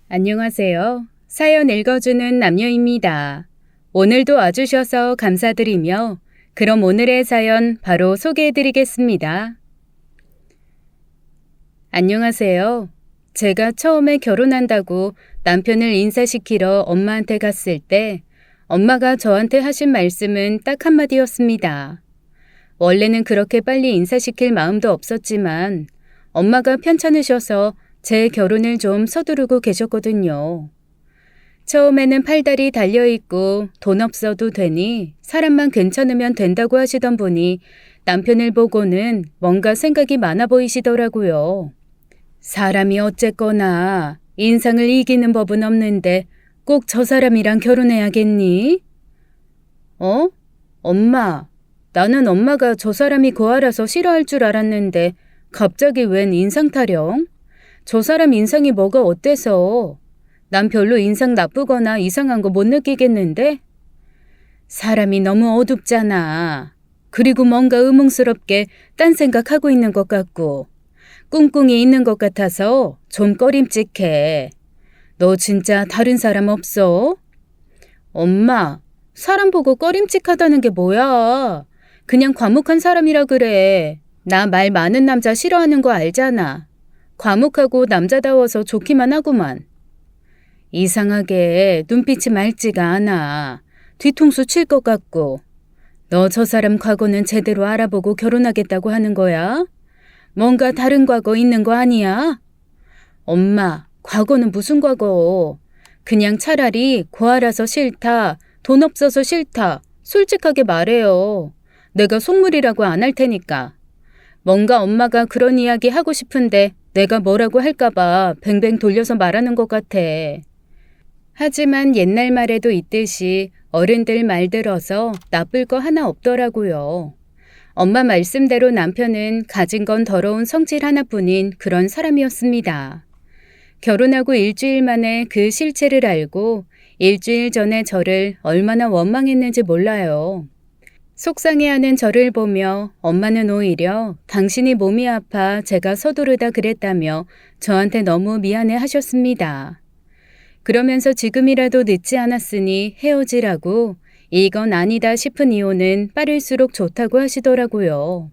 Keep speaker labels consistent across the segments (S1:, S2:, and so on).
S1: 안녕하세요. 사연 읽어주는 남녀입니다. 오늘도 와주셔서 감사드리며 그럼 오늘의 사연 바로 소개해드리겠습니다. 안녕하세요. 제가 처음에 결혼한다고 남편을 인사시키러 엄마한테 갔을 때 엄마가 저한테 하신 말씀은 딱 한마디였습니다. 원래는 그렇게 빨리 인사시킬 마음도 없었지만 엄마가 편찮으셔서 제 결혼을 좀 서두르고 계셨거든요. 처음에는 팔다리 달려있고 돈 없어도 되니 사람만 괜찮으면 된다고 하시던 분이 남편을 보고는 뭔가 생각이 많아 보이시더라고요. 사람이 어쨌거나 인상을 이기는 법은 없는데 꼭 저 사람이랑 결혼해야겠니? 엄마, 나는 엄마가 저 사람이 고아라서 싫어할 줄 알았는데 갑자기 웬 인상 타령? 저 사람 인상이 뭐가 어때서? 난 별로 인상 나쁘거나 이상한 거 못 느끼겠는데? 사람이 너무 어둡잖아. 그리고 뭔가 의문스럽게 딴 생각하고 있는 것 같고 꿍꿍이 있는 것 같아서 좀 꺼림칙해. 너 진짜 다른 사람 없어? 엄마, 사람 보고 꺼림칙하다는 게 뭐야? 그냥 과묵한 사람이라 그래. 나 말 많은 남자 싫어하는 거 알잖아. 과묵하고 남자다워서 좋기만 하구만. 이상하게 눈빛이 맑지가 않아. 뒤통수 칠 것 같고. 너 저 사람 과거는 제대로 알아보고 결혼하겠다고 하는 거야? 뭔가 다른 과거 있는 거 아니야? 엄마, 과거는 무슨 과거? 그냥 차라리 고아라서 싫다, 돈 없어서 싫다, 솔직하게 말해요. 내가 속물이라고 안 할 테니까. 뭔가 엄마가 그런 이야기 하고 싶은데 내가 뭐라고 할까봐 뱅뱅 돌려서 말하는 것 같아. 하지만 옛날 말에도 있듯이 어른들 말 들어서 나쁠 거 하나 없더라고요. 엄마 말씀대로 남편은 가진 건 더러운 성질 하나뿐인 그런 사람이었습니다. 결혼하고 일주일 만에 그 실체를 알고 일주일 전에 저를 얼마나 원망했는지 몰라요. 속상해하는 저를 보며 엄마는 오히려 당신이 몸이 아파 제가 서두르다 그랬다며 저한테 너무 미안해 하셨습니다. 그러면서 지금이라도 늦지 않았으니 헤어지라고 이건 아니다 싶은 이혼은 빠를수록 좋다고 하시더라고요.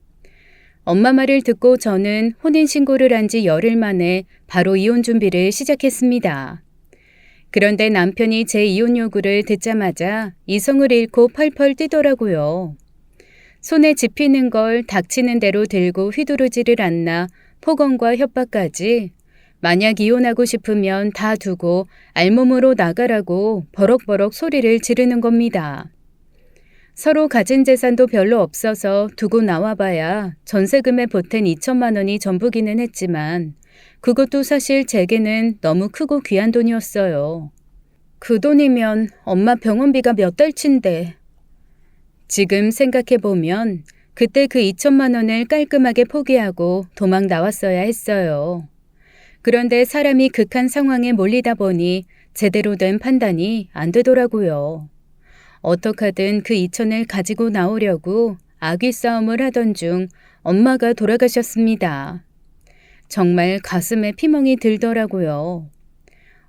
S1: 엄마 말을 듣고 저는 혼인신고를 한 지 열흘 만에 바로 이혼 준비를 시작했습니다. 그런데 남편이 제 이혼 요구를 듣자마자 이성을 잃고 펄펄 뛰더라고요. 손에 집히는 걸 닥치는 대로 들고 휘두르지를 않나 폭언과 협박까지 만약 이혼하고 싶으면 다 두고 알몸으로 나가라고 버럭버럭 소리를 지르는 겁니다. 서로 가진 재산도 별로 없어서 두고 나와봐야 전세금에 보탠 2천만 원이 전부기는 했지만 그것도 사실 제게는 너무 크고 귀한 돈이었어요. 그 돈이면 엄마 병원비가 몇 달치인데. 지금 생각해보면 그때 그 2천만 원을 깔끔하게 포기하고 도망 나왔어야 했어요. 그런데 사람이 극한 상황에 몰리다 보니 제대로 된 판단이 안 되더라고요. 어떡하든 그 2천을 가지고 나오려고 아귀 싸움을 하던 중 엄마가 돌아가셨습니다. 정말 가슴에 피멍이 들더라고요.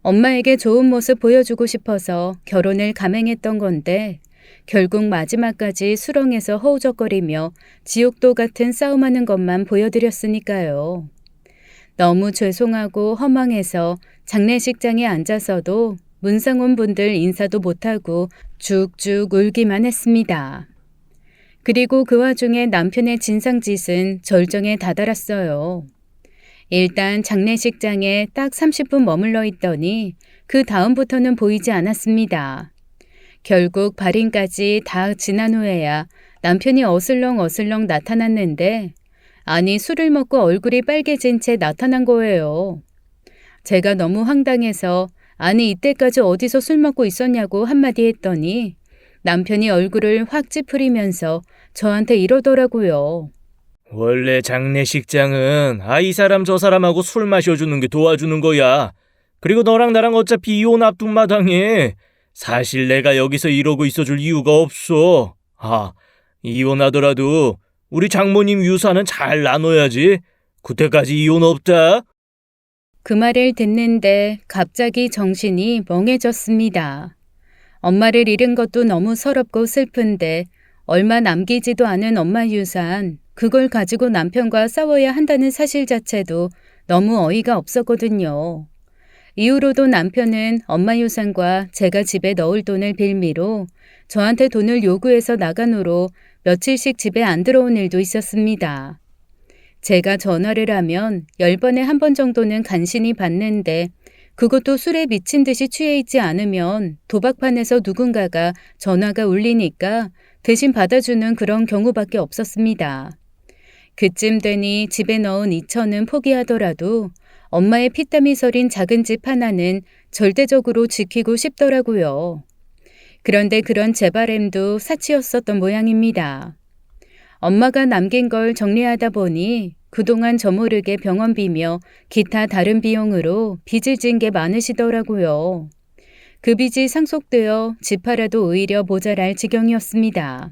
S1: 엄마에게 좋은 모습 보여주고 싶어서 결혼을 감행했던 건데 결국 마지막까지 수렁에서 허우적거리며 지옥도 같은 싸움하는 것만 보여드렸으니까요. 너무 죄송하고 허망해서 장례식장에 앉아서도 문상온 분들 인사도 못하고 쭉쭉 울기만 했습니다. 그리고 그 와중에 남편의 진상짓은 절정에 다다랐어요. 일단 장례식장에 딱 30분 머물러 있더니 그 다음부터는 보이지 않았습니다. 결국 발인까지 다 지난 후에야 남편이 어슬렁어슬렁 나타났는데 아니 술을 먹고 얼굴이 빨개진 채 나타난 거예요. 제가 너무 황당해서 아니 이때까지 어디서 술 먹고 있었냐고 한마디 했더니 남편이 얼굴을 확 찌푸리면서 저한테 이러더라고요.
S2: 원래 장례식장은 이 사람 저 사람하고 술 마셔주는 게 도와주는 거야. 그리고 너랑 나랑 어차피 이혼 앞둔 마당에 사실 내가 여기서 이러고 있어줄 이유가 없어. 이혼하더라도 우리 장모님 유산은 잘 나눠야지. 그때까지 이혼 없다.
S1: 그 말을 듣는데 갑자기 정신이 멍해졌습니다. 엄마를 잃은 것도 너무 서럽고 슬픈데 얼마 남기지도 않은 엄마 유산, 그걸 가지고 남편과 싸워야 한다는 사실 자체도 너무 어이가 없었거든요. 이후로도 남편은 엄마 유산과 제가 집에 넣을 돈을 빌미로 저한테 돈을 요구해서 나간 후로 며칠씩 집에 안 들어온 일도 있었습니다. 제가 전화를 하면 10번에 한 번 정도는 간신히 받는데 그것도 술에 미친 듯이 취해 있지 않으면 도박판에서 누군가가 전화가 울리니까 대신 받아주는 그런 경우밖에 없었습니다. 그쯤 되니 집에 넣은 2천은 포기하더라도 엄마의 피땀이 서린 작은 집 하나는 절대적으로 지키고 싶더라고요. 그런데 그런 제 바람도 사치였었던 모양입니다. 엄마가 남긴 걸 정리하다 보니 그동안 저 모르게 병원비며 기타 다른 비용으로 빚을 진 게 많으시더라고요. 그 빚이 상속되어 집 팔아도 오히려 모자랄 지경이었습니다.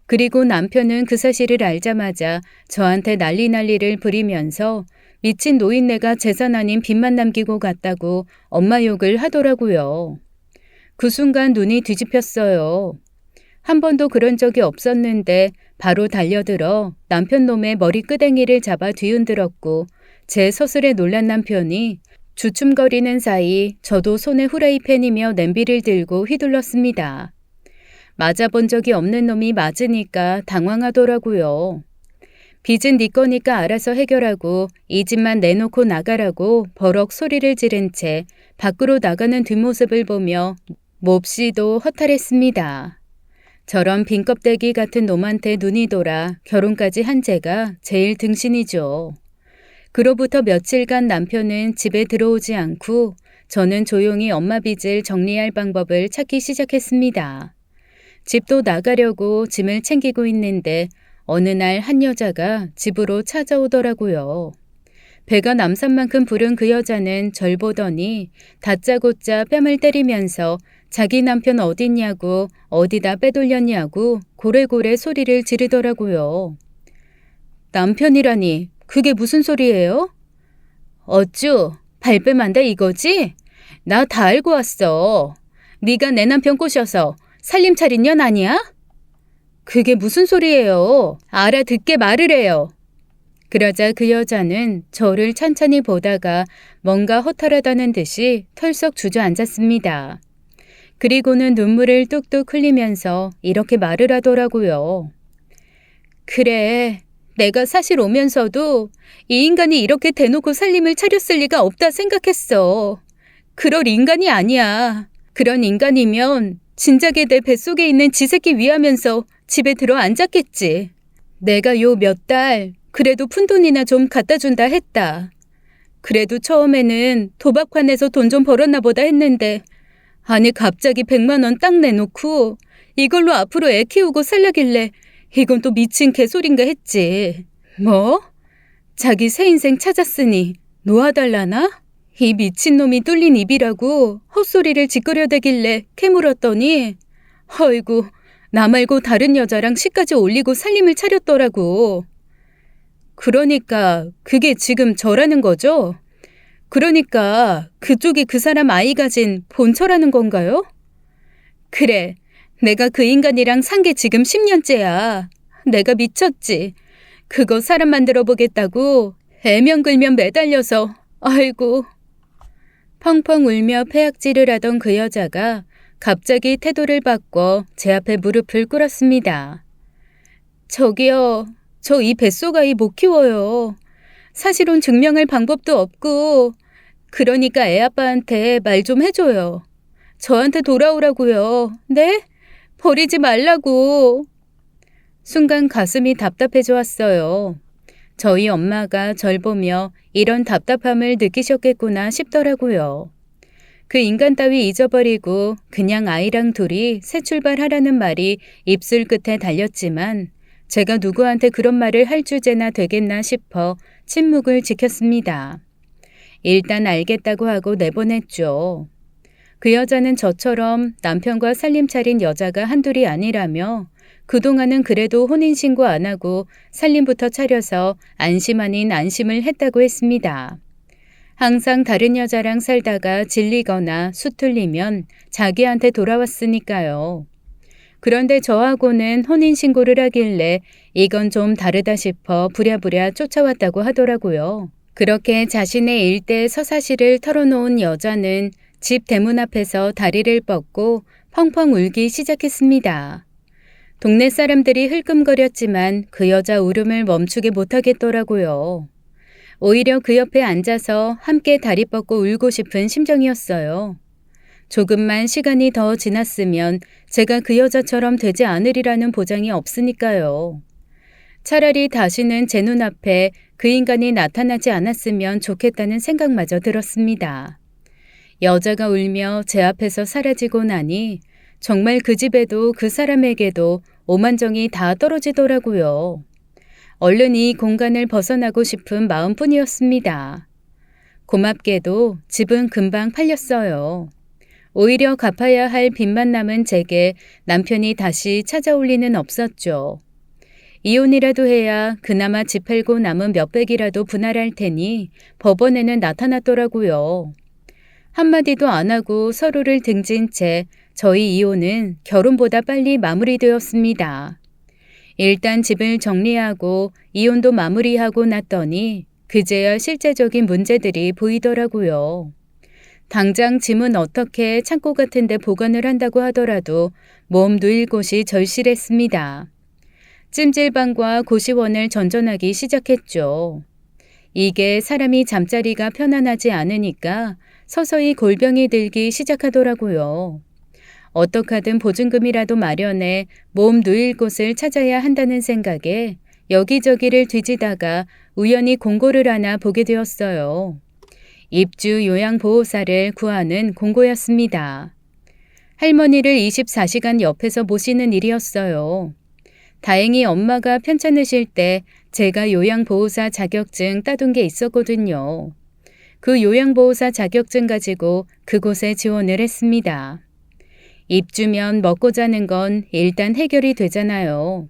S1: 그리고 남편은 그 사실을 알자마자 저한테 난리를 부리면서 미친 노인네가 재산 아닌 빚만 남기고 갔다고 엄마 욕을 하더라고요. 그 순간 눈이 뒤집혔어요. 한 번도 그런 적이 없었는데 바로 달려들어 남편 놈의 머리끄댕이를 잡아 뒤흔들었고 제 서술에 놀란 남편이 주춤거리는 사이 저도 손에 후라이팬이며 냄비를 들고 휘둘렀습니다. 맞아본 적이 없는 놈이 맞으니까 당황하더라고요. 빚은 네 거니까 알아서 해결하고 이 집만 내놓고 나가라고 버럭 소리를 지른 채 밖으로 나가는 뒷모습을 보며 몹시도 허탈했습니다. 저런 빈껍데기 같은 놈한테 눈이 돌아 결혼까지 한 제가 제일 등신이죠. 그로부터 며칠간 남편은 집에 들어오지 않고 저는 조용히 엄마 빚을 정리할 방법을 찾기 시작했습니다. 집도 나가려고 짐을 챙기고 있는데 어느 날 한 여자가 집으로 찾아오더라고요. 배가 남산만큼 부른 그 여자는 절 보더니 다짜고짜 뺨을 때리면서 자기 남편 어딨냐고 어디다 빼돌렸냐고 고래고래 소리를 지르더라고요. 남편이라니 그게 무슨 소리예요? 어쭈 발뺌한다 이거지? 나 다 알고 왔어. 네가 내 남편 꼬셔서 살림 차린 년 아니야? 그게 무슨 소리예요? 알아듣게 말을 해요. 그러자 그 여자는 저를 찬찬히 보다가 뭔가 허탈하다는 듯이 털썩 주저앉았습니다. 그리고는 눈물을 뚝뚝 흘리면서 이렇게 말을 하더라고요. 그래, 내가 사실 오면서도 이 인간이 이렇게 대놓고 살림을 차렸을 리가 없다 생각했어. 그럴 인간이 아니야. 그런 인간이면 진작에 내 뱃속에 있는 지 새끼 위하면서 집에 들어 앉았겠지. 내가 요 몇 달 그래도 푼돈이나 좀 갖다 준다 했다. 그래도 처음에는 도박판에서 돈 좀 벌었나 보다 했는데 아니 갑자기 100만 원 딱 내놓고 이걸로 앞으로 애 키우고 살려길래 이건 또 미친 개소린가 했지. 뭐? 자기 새 인생 찾았으니 놓아달라나? 이 미친놈이 뚫린 입이라고 헛소리를 짓거려대길래 캐물었더니 어이구 나 말고 다른 여자랑 시까지 올리고 살림을 차렸더라고. 그러니까 그게 지금 저라는 거죠? 그러니까 그쪽이 그 사람 아이 가진 본처라는 건가요? 그래, 내가 그 인간이랑 산 게 지금 10년째야. 내가 미쳤지. 그거 사람 만들어 보겠다고 애면글면 매달려서 아이고. 펑펑 울며 폐악질을 하던 그 여자가 갑자기 태도를 바꿔 제 앞에 무릎을 꿇었습니다. 저기요, 저 이 뱃속아이 못 키워요. 사실은 증명할 방법도 없고 그러니까 애 아빠한테 말 좀 해줘요. 저한테 돌아오라고요. 네? 버리지 말라고. 순간 가슴이 답답해져 왔어요. 저희 엄마가 절 보며 이런 답답함을 느끼셨겠구나 싶더라고요. 그 인간 따위 잊어버리고 그냥 아이랑 둘이 새 출발하라는 말이 입술 끝에 달렸지만 제가 누구한테 그런 말을 할 주제나 되겠나 싶어 침묵을 지켰습니다. 일단 알겠다고 하고 내보냈죠. 그 여자는 저처럼 남편과 살림 차린 여자가 한둘이 아니라며 그동안은 그래도 혼인신고 안 하고 살림부터 차려서 안심 아닌 안심을 했다고 했습니다. 항상 다른 여자랑 살다가 질리거나 수틀리면 자기한테 돌아왔으니까요. 그런데 저하고는 혼인신고를 하길래 이건 좀 다르다 싶어 부랴부랴 쫓아왔다고 하더라고요. 그렇게 자신의 일대 서사시를 털어놓은 여자는 집 대문 앞에서 다리를 뻗고 펑펑 울기 시작했습니다. 동네 사람들이 흘끔거렸지만 그 여자 울음을 멈추게 못하겠더라고요. 오히려 그 옆에 앉아서 함께 다리 뻗고 울고 싶은 심정이었어요. 조금만 시간이 더 지났으면 제가 그 여자처럼 되지 않으리라는 보장이 없으니까요. 차라리 다시는 제 눈앞에 그 인간이 나타나지 않았으면 좋겠다는 생각마저 들었습니다. 여자가 울며 제 앞에서 사라지고 나니 정말 그 집에도 그 사람에게도 오만정이 다 떨어지더라고요. 얼른 이 공간을 벗어나고 싶은 마음뿐이었습니다. 고맙게도 집은 금방 팔렸어요. 오히려 갚아야 할 빚만 남은 제게 남편이 다시 찾아올 리는 없었죠. 이혼이라도 해야 그나마 집 팔고 남은 몇백이라도 분할할 테니 법원에는 나타났더라고요. 한마디도 안 하고 서로를 등진 채 저희 이혼은 결혼보다 빨리 마무리되었습니다. 일단 집을 정리하고 이혼도 마무리하고 났더니 그제야 실제적인 문제들이 보이더라고요. 당장 짐은 어떻게 창고 같은 데 보관을 한다고 하더라도 몸 누일 곳이 절실했습니다. 찜질방과 고시원을 전전하기 시작했죠. 이게 사람이 잠자리가 편안하지 않으니까 서서히 골병이 들기 시작하더라고요. 어떡하든 보증금이라도 마련해 몸 누일 곳을 찾아야 한다는 생각에 여기저기를 뒤지다가 우연히 공고를 하나 보게 되었어요. 입주 요양보호사를 구하는 공고였습니다. 할머니를 24시간 옆에서 모시는 일이었어요. 다행히 엄마가 편찮으실 때 제가 요양보호사 자격증 따둔 게 있었거든요. 그 요양보호사 자격증 가지고 그곳에 지원을 했습니다. 입주면 먹고 자는 건 일단 해결이 되잖아요.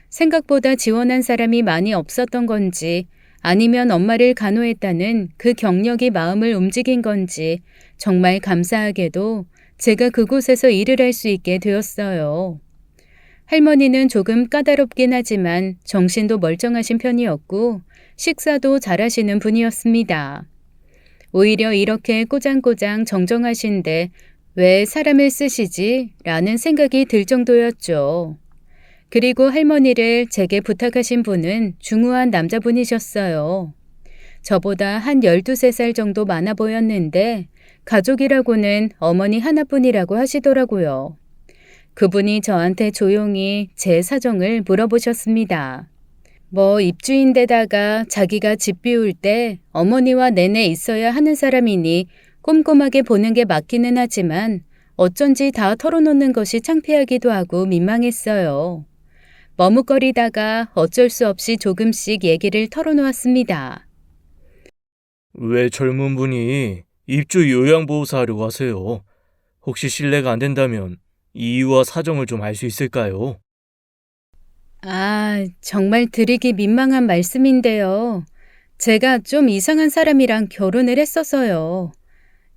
S1: 생각보다 지원한 사람이 많이 없었던 건지 아니면 엄마를 간호했다는 그 경력이 마음을 움직인 건지 정말 감사하게도 제가 그곳에서 일을 할 수 있게 되었어요. 할머니는 조금 까다롭긴 하지만 정신도 멀쩡하신 편이었고 식사도 잘하시는 분이었습니다. 오히려 이렇게 꼬장꼬장 정정하신데 왜 사람을 쓰시지? 라는 생각이 들 정도였죠. 그리고 할머니를 제게 부탁하신 분은 중후한 남자분이셨어요. 저보다 한 12~13살 정도 많아 보였는데 가족이라고는 어머니 하나뿐이라고 하시더라고요. 그분이 저한테 조용히 제 사정을 물어보셨습니다. 뭐 입주인데다가 자기가 집 비울 때 어머니와 내내 있어야 하는 사람이니 꼼꼼하게 보는 게 맞기는 하지만 어쩐지 다 털어놓는 것이 창피하기도 하고 민망했어요. 머뭇거리다가 어쩔 수 없이 조금씩 얘기를 털어놓았습니다.
S2: 왜 젊은 분이 입주 요양보호사 하려고 하세요? 혹시 실례가 안 된다면 이유와 사정을 좀 알 수 있을까요?
S1: 아, 정말 드리기 민망한 말씀인데요. 제가 좀 이상한 사람이랑 결혼을 했어서요.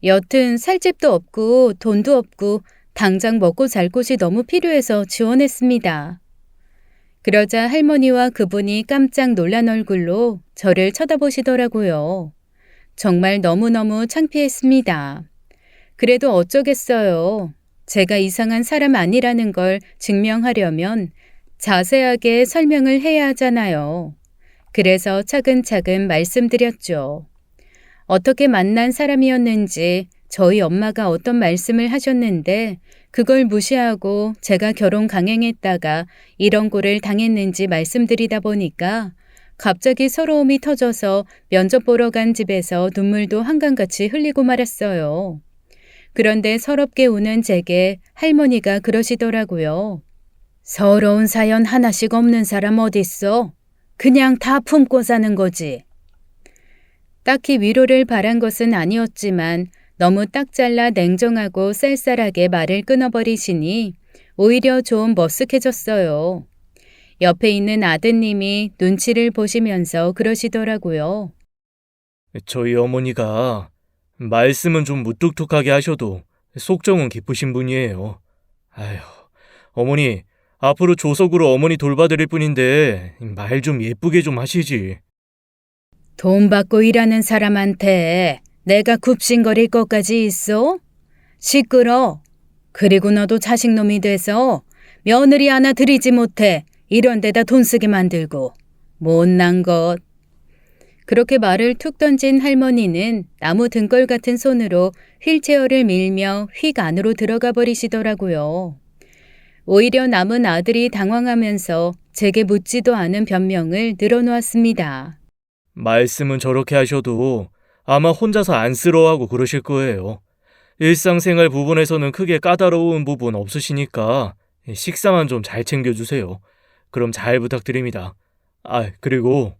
S1: 여튼 살 집도 없고 돈도 없고 당장 먹고 살 곳이 너무 필요해서 지원했습니다. 그러자 할머니와 그분이 깜짝 놀란 얼굴로 저를 쳐다보시더라고요. 정말 너무너무 창피했습니다. 그래도 어쩌겠어요. 제가 이상한 사람 아니라는 걸 증명하려면 자세하게 설명을 해야 하잖아요. 그래서 차근차근 말씀드렸죠. 어떻게 만난 사람이었는지, 저희 엄마가 어떤 말씀을 하셨는데 그걸 무시하고 제가 결혼 강행했다가 이런 꼴을 당했는지 말씀드리다 보니까 갑자기 서러움이 터져서 면접 보러 간 집에서 눈물도 한강같이 흘리고 말았어요. 그런데 서럽게 우는 제게 할머니가 그러시더라고요. 서러운 사연 하나씩 없는 사람 어딨어? 그냥 다 품고 사는 거지. 딱히 위로를 바란 것은 아니었지만 너무 딱 잘라 냉정하고 쌀쌀하게 말을 끊어버리시니 오히려 좀 머쓱해졌어요. 옆에 있는 아드님이 눈치를 보시면서 그러시더라고요.
S2: 저희 어머니가 말씀은 좀 무뚝뚝하게 하셔도 속정은 깊으신 분이에요. 아휴, 어머니, 앞으로 조석으로 어머니 돌봐드릴 뿐인데 말 좀 예쁘게 좀 하시지.
S1: 돈 받고 일하는 사람한테 내가 굽신거릴 것까지 있어? 시끄러. 그리고 너도 자식놈이 돼서 며느리 하나 들이지 못해 이런 데다 돈 쓰게 만들고 못난 것. 그렇게 말을 툭 던진 할머니는 나무 등골 같은 손으로 휠체어를 밀며 휙 안으로 들어가 버리시더라고요. 오히려 남은 아들이 당황하면서 제게 묻지도 않은 변명을 늘어놓았습니다.
S2: 말씀은 저렇게 하셔도 아마 혼자서 안쓰러워하고 그러실 거예요. 일상생활 부분에서는 크게 까다로운 부분 없으시니까 식사만 좀 잘 챙겨주세요. 그럼 잘 부탁드립니다. 그리고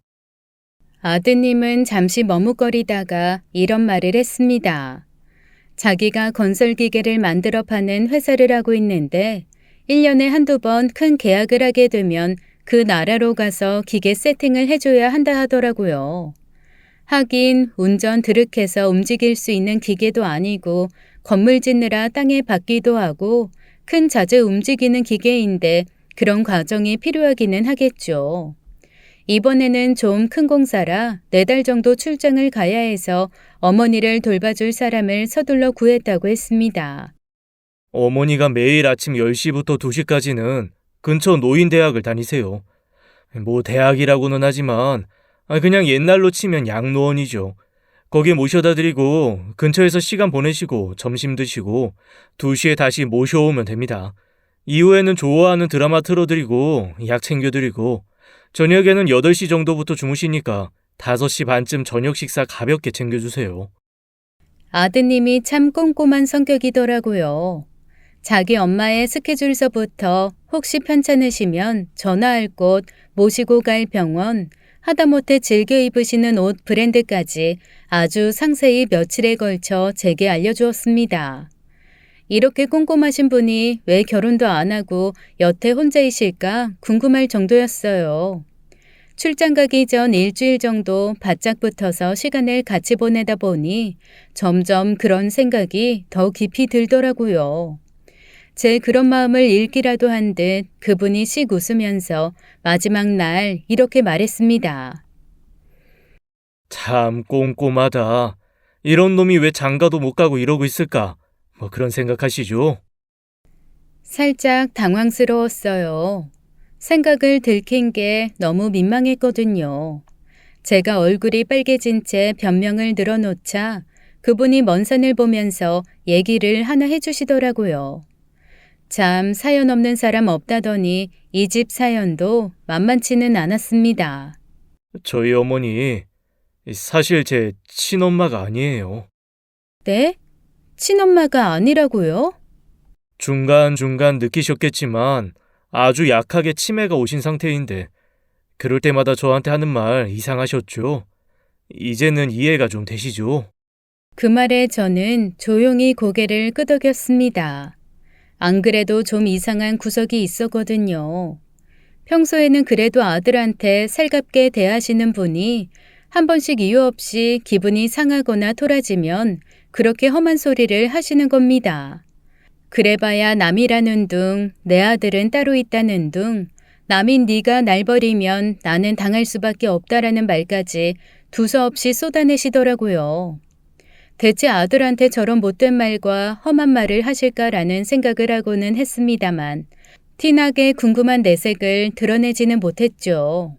S1: 아드님은 잠시 머뭇거리다가 이런 말을 했습니다. 자기가 건설기계를 만들어 파는 회사를 하고 있는데 1년에 한두 번 큰 계약을 하게 되면 그 나라로 가서 기계 세팅을 해줘야 한다 하더라고요. 하긴 운전 드륵해서 움직일 수 있는 기계도 아니고 건물 짓느라 땅에 박기도 하고 큰 자재 움직이는 기계인데 그런 과정이 필요하기는 하겠죠. 이번에는 좀 큰 공사라 4달 정도 출장을 가야 해서 어머니를 돌봐줄 사람을 서둘러 구했다고 했습니다.
S2: 어머니가 매일 아침 10시부터 2시까지는 근처 노인대학을 다니세요. 뭐 대학이라고는 하지만 그냥 옛날로 치면 양로원이죠. 거기에 모셔다 드리고 근처에서 시간 보내시고 점심 드시고 2시에 다시 모셔오면 됩니다. 이후에는 좋아하는 드라마 틀어드리고 약 챙겨드리고 저녁에는 8시 정도부터 주무시니까 5시 반쯤 저녁 식사 가볍게 챙겨주세요.
S1: 아드님이 참 꼼꼼한 성격이더라고요. 자기 엄마의 스케줄서부터 혹시 편찮으시면 전화할 곳, 모시고 갈 병원, 하다못해 즐겨 입으시는 옷 브랜드까지 아주 상세히 며칠에 걸쳐 제게 알려주었습니다. 이렇게 꼼꼼하신 분이 왜 결혼도 안 하고 여태 혼자이실까 궁금할 정도였어요. 출장 가기 전 일주일 정도 바짝 붙어서 시간을 같이 보내다 보니 점점 그런 생각이 더 깊이 들더라고요. 제 그런 마음을 읽기라도 한 듯 그분이 씩 웃으면서 마지막 날 이렇게 말했습니다.
S2: 참 꼼꼼하다. 이런 놈이 왜 장가도 못 가고 이러고 있을까? 뭐 그런 생각하시죠?
S1: 살짝 당황스러웠어요. 생각을 들킨 게 너무 민망했거든요. 제가 얼굴이 빨개진 채 변명을 늘어놓자 그분이 먼 산을 보면서 얘기를 하나 해주시더라고요. 참 사연 없는 사람 없다더니 이 집 사연도 만만치는 않았습니다.
S2: 저희 어머니 사실 제 친엄마가 아니에요.
S1: 네? 친엄마가 아니라고요?
S2: 중간중간 느끼셨겠지만 아주 약하게 치매가 오신 상태인데 그럴 때마다 저한테 하는 말 이상하셨죠? 이제는 이해가 좀 되시죠?
S1: 그 말에 저는 조용히 고개를 끄덕였습니다. 안 그래도 좀 이상한 구석이 있었거든요. 평소에는 그래도 아들한테 살갑게 대하시는 분이 한 번씩 이유 없이 기분이 상하거나 토라지면 그렇게 험한 소리를 하시는 겁니다. 그래봐야 남이라는 둥, 내 아들은 따로 있다는 둥, 남인 네가 날 버리면 나는 당할 수밖에 없다라는 말까지 두서없이 쏟아내시더라고요. 대체 아들한테 저런 못된 말과 험한 말을 하실까라는 생각을 하고는 했습니다만 티나게 궁금한 내색을 드러내지는 못했죠.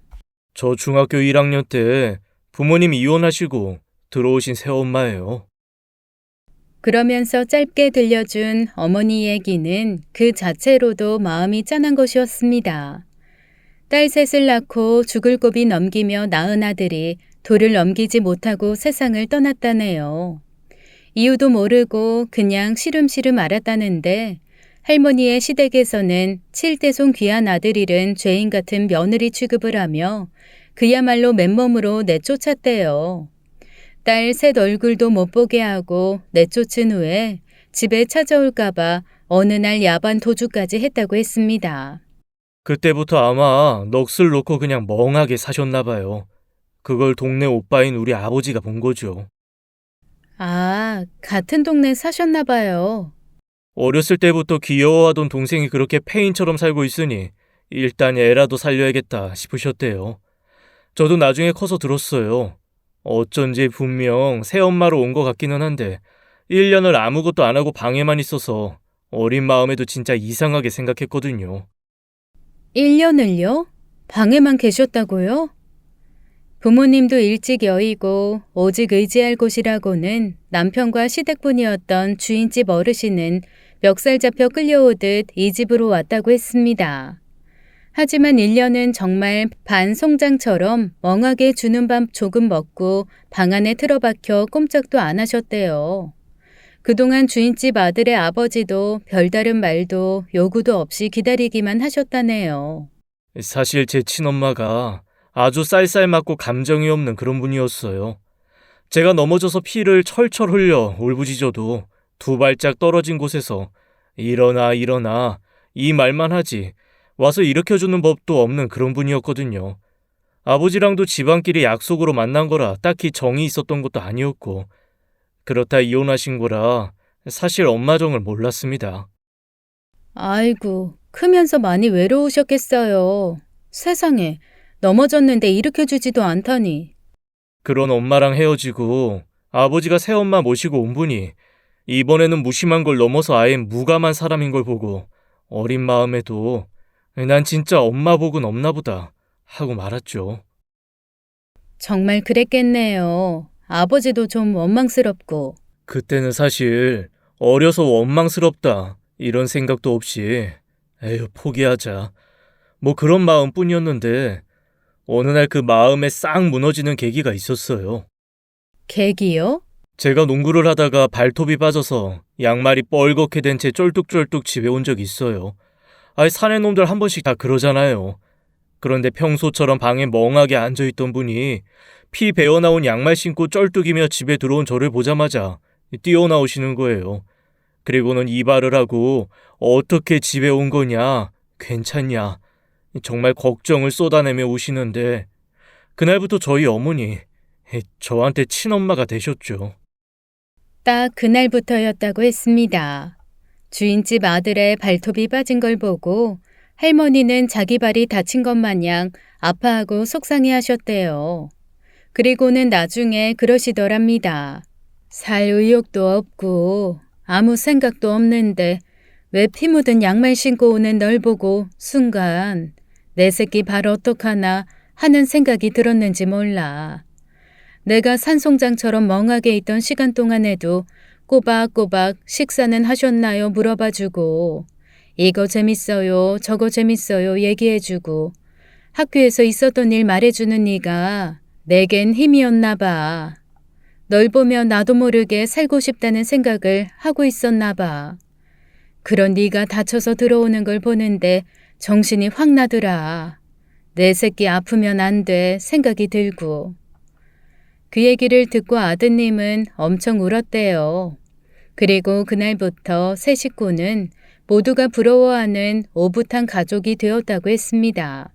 S2: 저 중학교 1학년 때 부모님 이혼하시고 들어오신 새엄마예요.
S1: 그러면서 짧게 들려준 어머니 얘기는 그 자체로도 마음이 짠한 것이었습니다. 딸 셋을 낳고 죽을 고비 넘기며 낳은 아들이 돌을 넘기지 못하고 세상을 떠났다네요. 이유도 모르고 그냥 시름시름 알았다는데 할머니의 시댁에서는 칠대손 귀한 아들 잃은 죄인 같은 며느리 취급을 하며 그야말로 맨몸으로 내쫓았대요. 딸 셋 얼굴도 못 보게 하고 내쫓은 후에 집에 찾아올까봐 어느 날 야반 도주까지 했다고 했습니다.
S2: 그때부터 아마 넋을 놓고 그냥 멍하게 사셨나 봐요. 그걸 동네 오빠인 우리 아버지가 본 거죠.
S1: 아, 같은 동네 사셨나 봐요.
S2: 어렸을 때부터 귀여워하던 동생이 그렇게 폐인처럼 살고 있으니 일단 애라도 살려야겠다 싶으셨대요. 저도 나중에 커서 들었어요. 어쩐지 분명 새엄마로 온 것 같기는 한데 1년을 아무것도 안 하고 방에만 있어서 어린 마음에도 진짜 이상하게 생각했거든요.
S1: 1년을요? 방에만 계셨다고요? 부모님도 일찍 여의고 오직 의지할 곳이라고는 남편과 시댁분이었던 주인집 어르신은 멱살 잡혀 끌려오듯 이 집으로 왔다고 했습니다. 하지만 1년은 정말 반송장처럼 멍하게 주는 밥 조금 먹고 방 안에 틀어박혀 꼼짝도 안 하셨대요. 그동안 주인집 아들의 아버지도 별다른 말도 요구도 없이 기다리기만 하셨다네요.
S2: 사실 제 친엄마가 아주 쌀쌀맞고 감정이 없는 그런 분이었어요. 제가 넘어져서 피를 철철 흘려 울부짖어도 두 발짝 떨어진 곳에서 일어나 일어나 이 말만 하지 와서 일으켜주는 법도 없는 그런 분이었거든요. 아버지랑도 집안끼리 약속으로 만난 거라 딱히 정이 있었던 것도 아니었고 그렇다 이혼하신 거라 사실 엄마 정을 몰랐습니다.
S1: 아이고, 크면서 많이 외로우셨겠어요. 세상에, 넘어졌는데 일으켜주지도 않다니.
S2: 그런 엄마랑 헤어지고 아버지가 새엄마 모시고 온 분이 이번에는 무심한 걸 넘어서 아예 무감한 사람인 걸 보고 어린 마음에도 난 진짜 엄마 복은 없나 보다 하고 말았죠.
S1: 정말 그랬겠네요. 아버지도 좀 원망스럽고.
S2: 그때는 사실 어려서 원망스럽다 이런 생각도 없이 에휴 포기하자 뭐 그런 마음뿐이었는데 어느 날 그 마음에 싹 무너지는 계기가 있었어요.
S1: 계기요?
S2: 제가 농구를 하다가 발톱이 빠져서 양말이 뻘겋게 된 채 쫄뚝쫄뚝 집에 온 적이 있어요. 아이 사내 놈들 한 번씩 다 그러잖아요. 그런데 평소처럼 방에 멍하게 앉아있던 분이 피 배어나온 양말 신고 쩔뚝이며 집에 들어온 저를 보자마자 뛰어나오시는 거예요. 그리고는 이발을 하고 어떻게 집에 온 거냐, 괜찮냐, 정말 걱정을 쏟아내며 우시는데 그날부터 저희 어머니, 저한테 친엄마가 되셨죠.
S1: 딱 그날부터였다고 했습니다. 주인집 아들의 발톱이 빠진 걸 보고 할머니는 자기 발이 다친 것 마냥 아파하고 속상해 하셨대요. 그리고는 나중에 그러시더랍니다. 살 의욕도 없고 아무 생각도 없는데 왜 피 묻은 양말 신고 오는 널 보고 순간 내 새끼 발 어떡하나 하는 생각이 들었는지 몰라. 내가 산송장처럼 멍하게 있던 시간 동안에도 꼬박꼬박 식사는 하셨나요? 물어봐주고 이거 재밌어요, 저거 재밌어요 얘기해주고 학교에서 있었던 일 말해주는 네가 내겐 힘이었나 봐. 널 보며 나도 모르게 살고 싶다는 생각을 하고 있었나 봐. 그런 네가 다쳐서 들어오는 걸 보는데 정신이 확 나더라. 내 새끼 아프면 안 돼 생각이 들고. 그 얘기를 듣고 아드님은 엄청 울었대요. 그리고 그날부터 세 식구는 모두가 부러워하는 오붓한 가족이 되었다고 했습니다.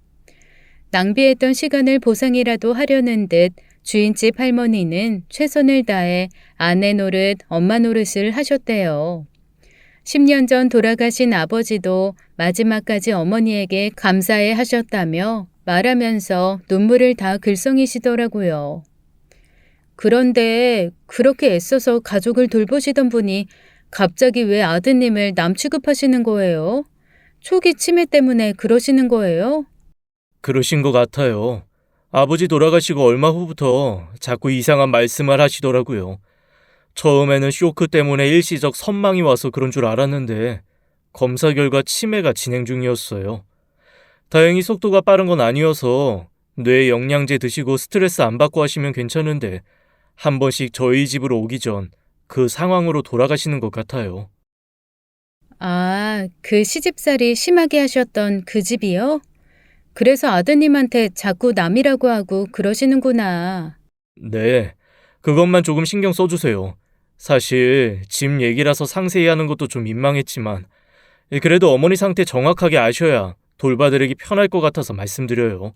S1: 낭비했던 시간을 보상이라도 하려는 듯 주인집 할머니는 최선을 다해 아내 노릇, 엄마 노릇을 하셨대요. 10년 전 돌아가신 아버지도 마지막까지 어머니에게 감사해 하셨다며 말하면서 눈물을 다 글썽이시더라고요. 그런데 그렇게 애써서 가족을 돌보시던 분이 갑자기 왜 아드님을 남 취급하시는 거예요? 초기 치매 때문에 그러시는 거예요?
S2: 그러신 것 같아요. 아버지 돌아가시고 얼마 후부터 자꾸 이상한 말씀을 하시더라고요. 처음에는 쇼크 때문에 일시적 선망이 와서 그런 줄 알았는데 검사 결과 치매가 진행 중이었어요. 다행히 속도가 빠른 건 아니어서 뇌 영양제 드시고 스트레스 안 받고 하시면 괜찮은데 한 번씩 저희 집으로 오기 전 그 상황으로 돌아가시는 것 같아요.
S1: 아, 그 시집살이 심하게 하셨던 그 집이요? 그래서 아드님한테 자꾸 남이라고 하고 그러시는구나.
S2: 네, 그것만 조금 신경 써주세요. 사실 집 얘기라서 상세히 하는 것도 좀 민망했지만 그래도 어머니 상태 정확하게 아셔야 돌봐드리기 편할 것 같아서 말씀드려요.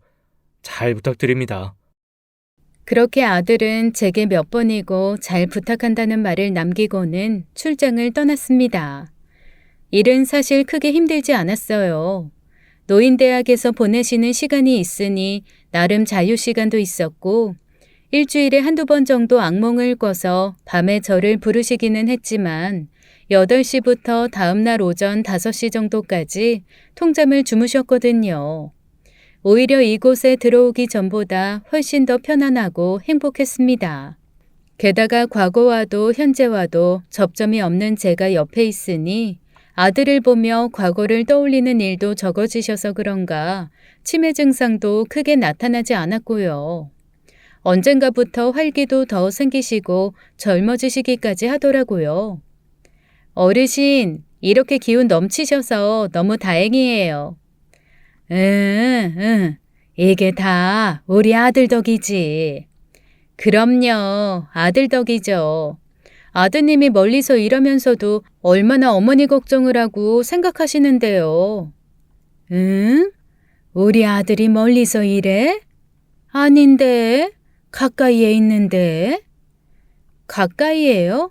S2: 잘 부탁드립니다.
S1: 그렇게 아들은 제게 몇 번이고 잘 부탁한다는 말을 남기고는 출장을 떠났습니다. 일은 사실 크게 힘들지 않았어요. 노인대학에서 보내시는 시간이 있으니 나름 자유시간도 있었고 일주일에 한두 번 정도 악몽을 꿔서 밤에 저를 부르시기는 했지만 8시부터 다음날 오전 5시 정도까지 통잠을 주무셨거든요. 오히려 이곳에 들어오기 전보다 훨씬 더 편안하고 행복했습니다. 게다가 과거와도 현재와도 접점이 없는 제가 옆에 있으니 아들을 보며 과거를 떠올리는 일도 적어지셔서 그런가 치매 증상도 크게 나타나지 않았고요. 언젠가부터 활기도 더 생기시고 젊어지시기까지 하더라고요. 어르신, 이렇게 기운 넘치셔서 너무 다행이에요. 응, 이게 다 우리 아들 덕이지. 그럼요, 아들 덕이죠. 아드님이 멀리서 일하면서도 얼마나 어머니 걱정을 하고 생각하시는데요. 응? 우리 아들이 멀리서 일해? 아닌데, 가까이에 있는데. 가까이에요?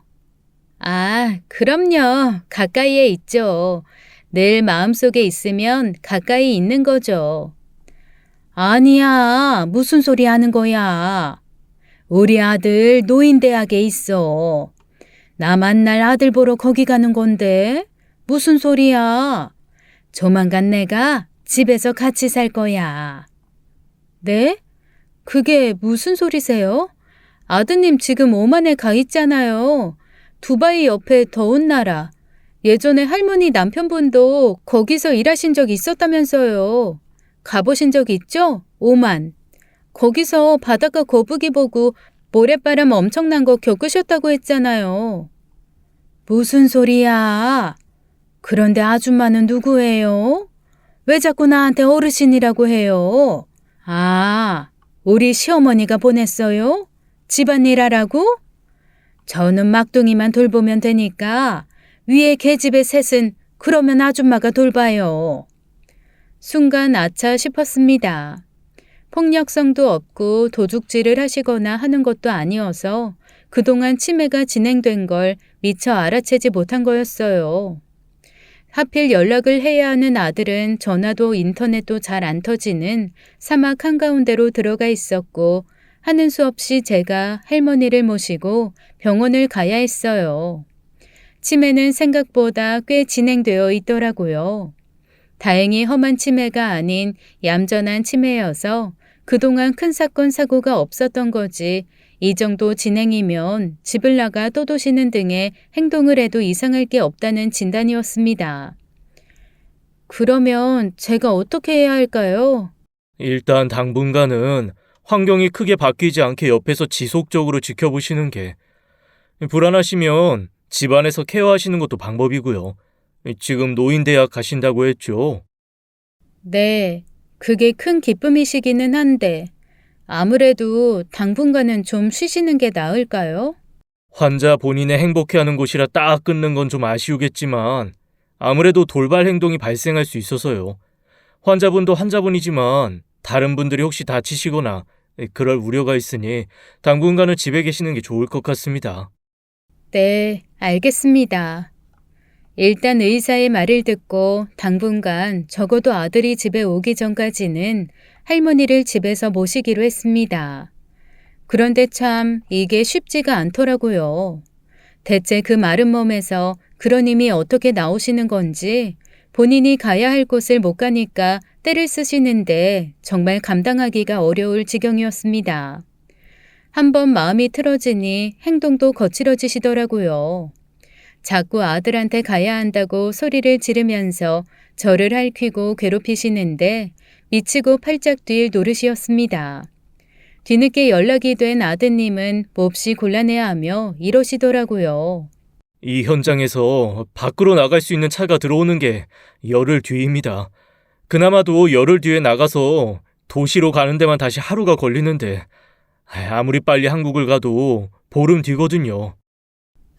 S1: 아, 그럼요. 가까이에 있죠. 늘 마음속에 있으면 가까이 있는 거죠. 아니야, 무슨 소리 하는 거야. 우리 아들 노인대학에 있어. 나 만날 아들 보러 거기 가는 건데 무슨 소리야. 조만간 내가 집에서 같이 살 거야. 네? 그게 무슨 소리세요? 아드님 지금 오만에 가 있잖아요. 두바이 옆에 더운 나라. 예전에 할머니 남편분도 거기서 일하신 적 있었다면서요. 가보신 적 있죠? 오만. 거기서 바닷가 거북이 보고 모래바람 엄청난 거 겪으셨다고 했잖아요. 무슨 소리야? 그런데 아줌마는 누구예요? 왜 자꾸 나한테 어르신이라고 해요? 아, 우리 시어머니가 보냈어요? 집안일 하라고? 저는 막둥이만 돌보면 되니까 위에 계집의 셋은 그러면 아줌마가 돌봐요. 순간 아차 싶었습니다. 폭력성도 없고 도둑질을 하시거나 하는 것도 아니어서 그동안 치매가 진행된 걸 미처 알아채지 못한 거였어요. 하필 연락을 해야 하는 아들은 전화도 인터넷도 잘 안 터지는 사막 한가운데로 들어가 있었고 하는 수 없이 제가 할머니를 모시고 병원을 가야 했어요. 치매는 생각보다 꽤 진행되어 있더라고요. 다행히 험한 치매가 아닌 얌전한 치매여서 그동안 큰 사건 사고가 없었던 거지 이 정도 진행이면 집을 나가 떠도시는 등의 행동을 해도 이상할 게 없다는 진단이었습니다. 그러면 제가 어떻게 해야 할까요?
S2: 일단 당분간은 환경이 크게 바뀌지 않게 옆에서 지속적으로 지켜보시는 게, 불안하시면 집안에서 케어하시는 것도 방법이고요. 지금 노인대학 가신다고 했죠?
S1: 네, 그게 큰 기쁨이시기는 한데 아무래도 당분간은 좀 쉬시는 게 나을까요?
S2: 환자 본인의 행복해하는 곳이라 딱 끊는 건 좀 아쉬우겠지만 아무래도 돌발 행동이 발생할 수 있어서요. 환자분도 환자분이지만 다른 분들이 혹시 다치시거나 그럴 우려가 있으니 당분간은 집에 계시는 게 좋을 것 같습니다.
S1: 네, 알겠습니다. 일단 의사의 말을 듣고 당분간 적어도 아들이 집에 오기 전까지는 할머니를 집에서 모시기로 했습니다. 그런데 참 이게 쉽지가 않더라고요. 대체 그 마른 몸에서 그런 힘이 어떻게 나오시는 건지 본인이 가야 할 곳을 못 가니까 떼를 쓰시는데 정말 감당하기가 어려울 지경이었습니다. 한번 마음이 틀어지니 행동도 거칠어지시더라고요. 자꾸 아들한테 가야 한다고 소리를 지르면서 저를 핥히고 괴롭히시는데 미치고 팔짝 뛸 노릇이었습니다. 뒤늦게 연락이 된 아드님은 몹시 곤란해하며 이러시더라고요.
S2: 이 현장에서 밖으로 나갈 수 있는 차가 들어오는 게 열흘 뒤입니다. 그나마도 열흘 뒤에 나가서 도시로 가는 데만 다시 하루가 걸리는데 아무리 빨리 한국을 가도 보름 뒤거든요.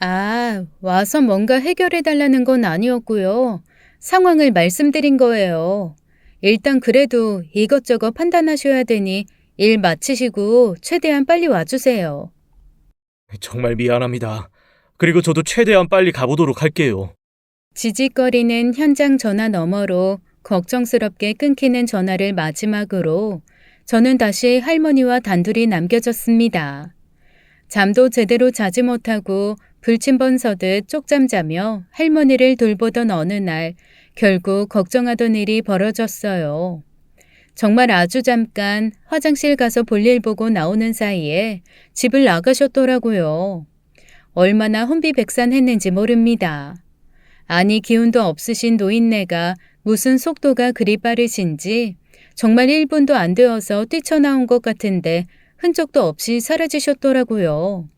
S1: 아, 와서 뭔가 해결해달라는 건 아니었고요. 상황을 말씀드린 거예요. 일단 그래도 이것저것 판단하셔야 되니 일 마치시고 최대한 빨리 와주세요.
S2: 정말 미안합니다. 그리고 저도 최대한 빨리 가보도록 할게요.
S1: 지직거리는 현장 전화 너머로 걱정스럽게 끊기는 전화를 마지막으로 저는 다시 할머니와 단둘이 남겨졌습니다. 잠도 제대로 자지 못하고 불침번 서듯 쪽잠 자며 할머니를 돌보던 어느 날 결국 걱정하던 일이 벌어졌어요. 정말 아주 잠깐 화장실 가서 볼일 보고 나오는 사이에 집을 나가셨더라고요. 얼마나 혼비백산했는지 모릅니다. 아니 기운도 없으신 노인네가 무슨 속도가 그리 빠르신지 정말 1분도 안 되어서 뛰쳐나온 것 같은데 흔적도 없이 사라지셨더라고요.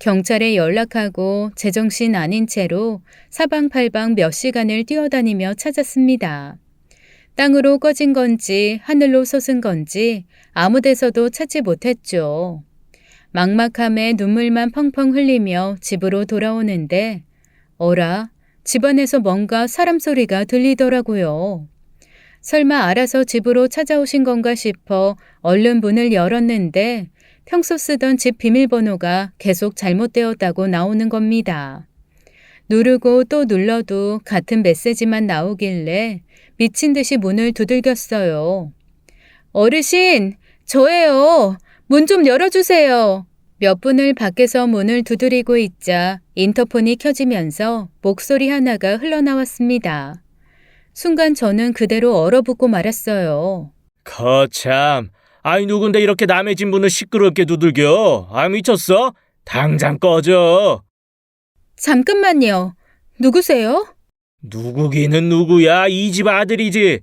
S1: 경찰에 연락하고 제정신 아닌 채로 사방팔방 몇 시간을 뛰어다니며 찾았습니다. 땅으로 꺼진 건지 하늘로 솟은 건지 아무 데서도 찾지 못했죠. 막막함에 눈물만 펑펑 흘리며 집으로 돌아오는데 어라? 집안에서 뭔가 사람 소리가 들리더라고요. 설마 알아서 집으로 찾아오신 건가 싶어 얼른 문을 열었는데 평소 쓰던 집 비밀번호가 계속 잘못되었다고 나오는 겁니다. 누르고 또 눌러도 같은 메시지만 나오길래 미친 듯이 문을 두들겼어요. 어르신, 저예요. 문 좀 열어주세요. 몇 분을 밖에서 문을 두드리고 있자 인터폰이 켜지면서 목소리 하나가 흘러나왔습니다. 순간 저는 그대로 얼어붙고 말았어요.
S2: 거참. 아이 누군데 이렇게 남의 집 문을 시끄럽게 두들겨? 아 미쳤어? 당장 꺼져.
S1: 잠깐만요. 누구세요?
S2: 누구기는 누구야? 이 집 아들이지.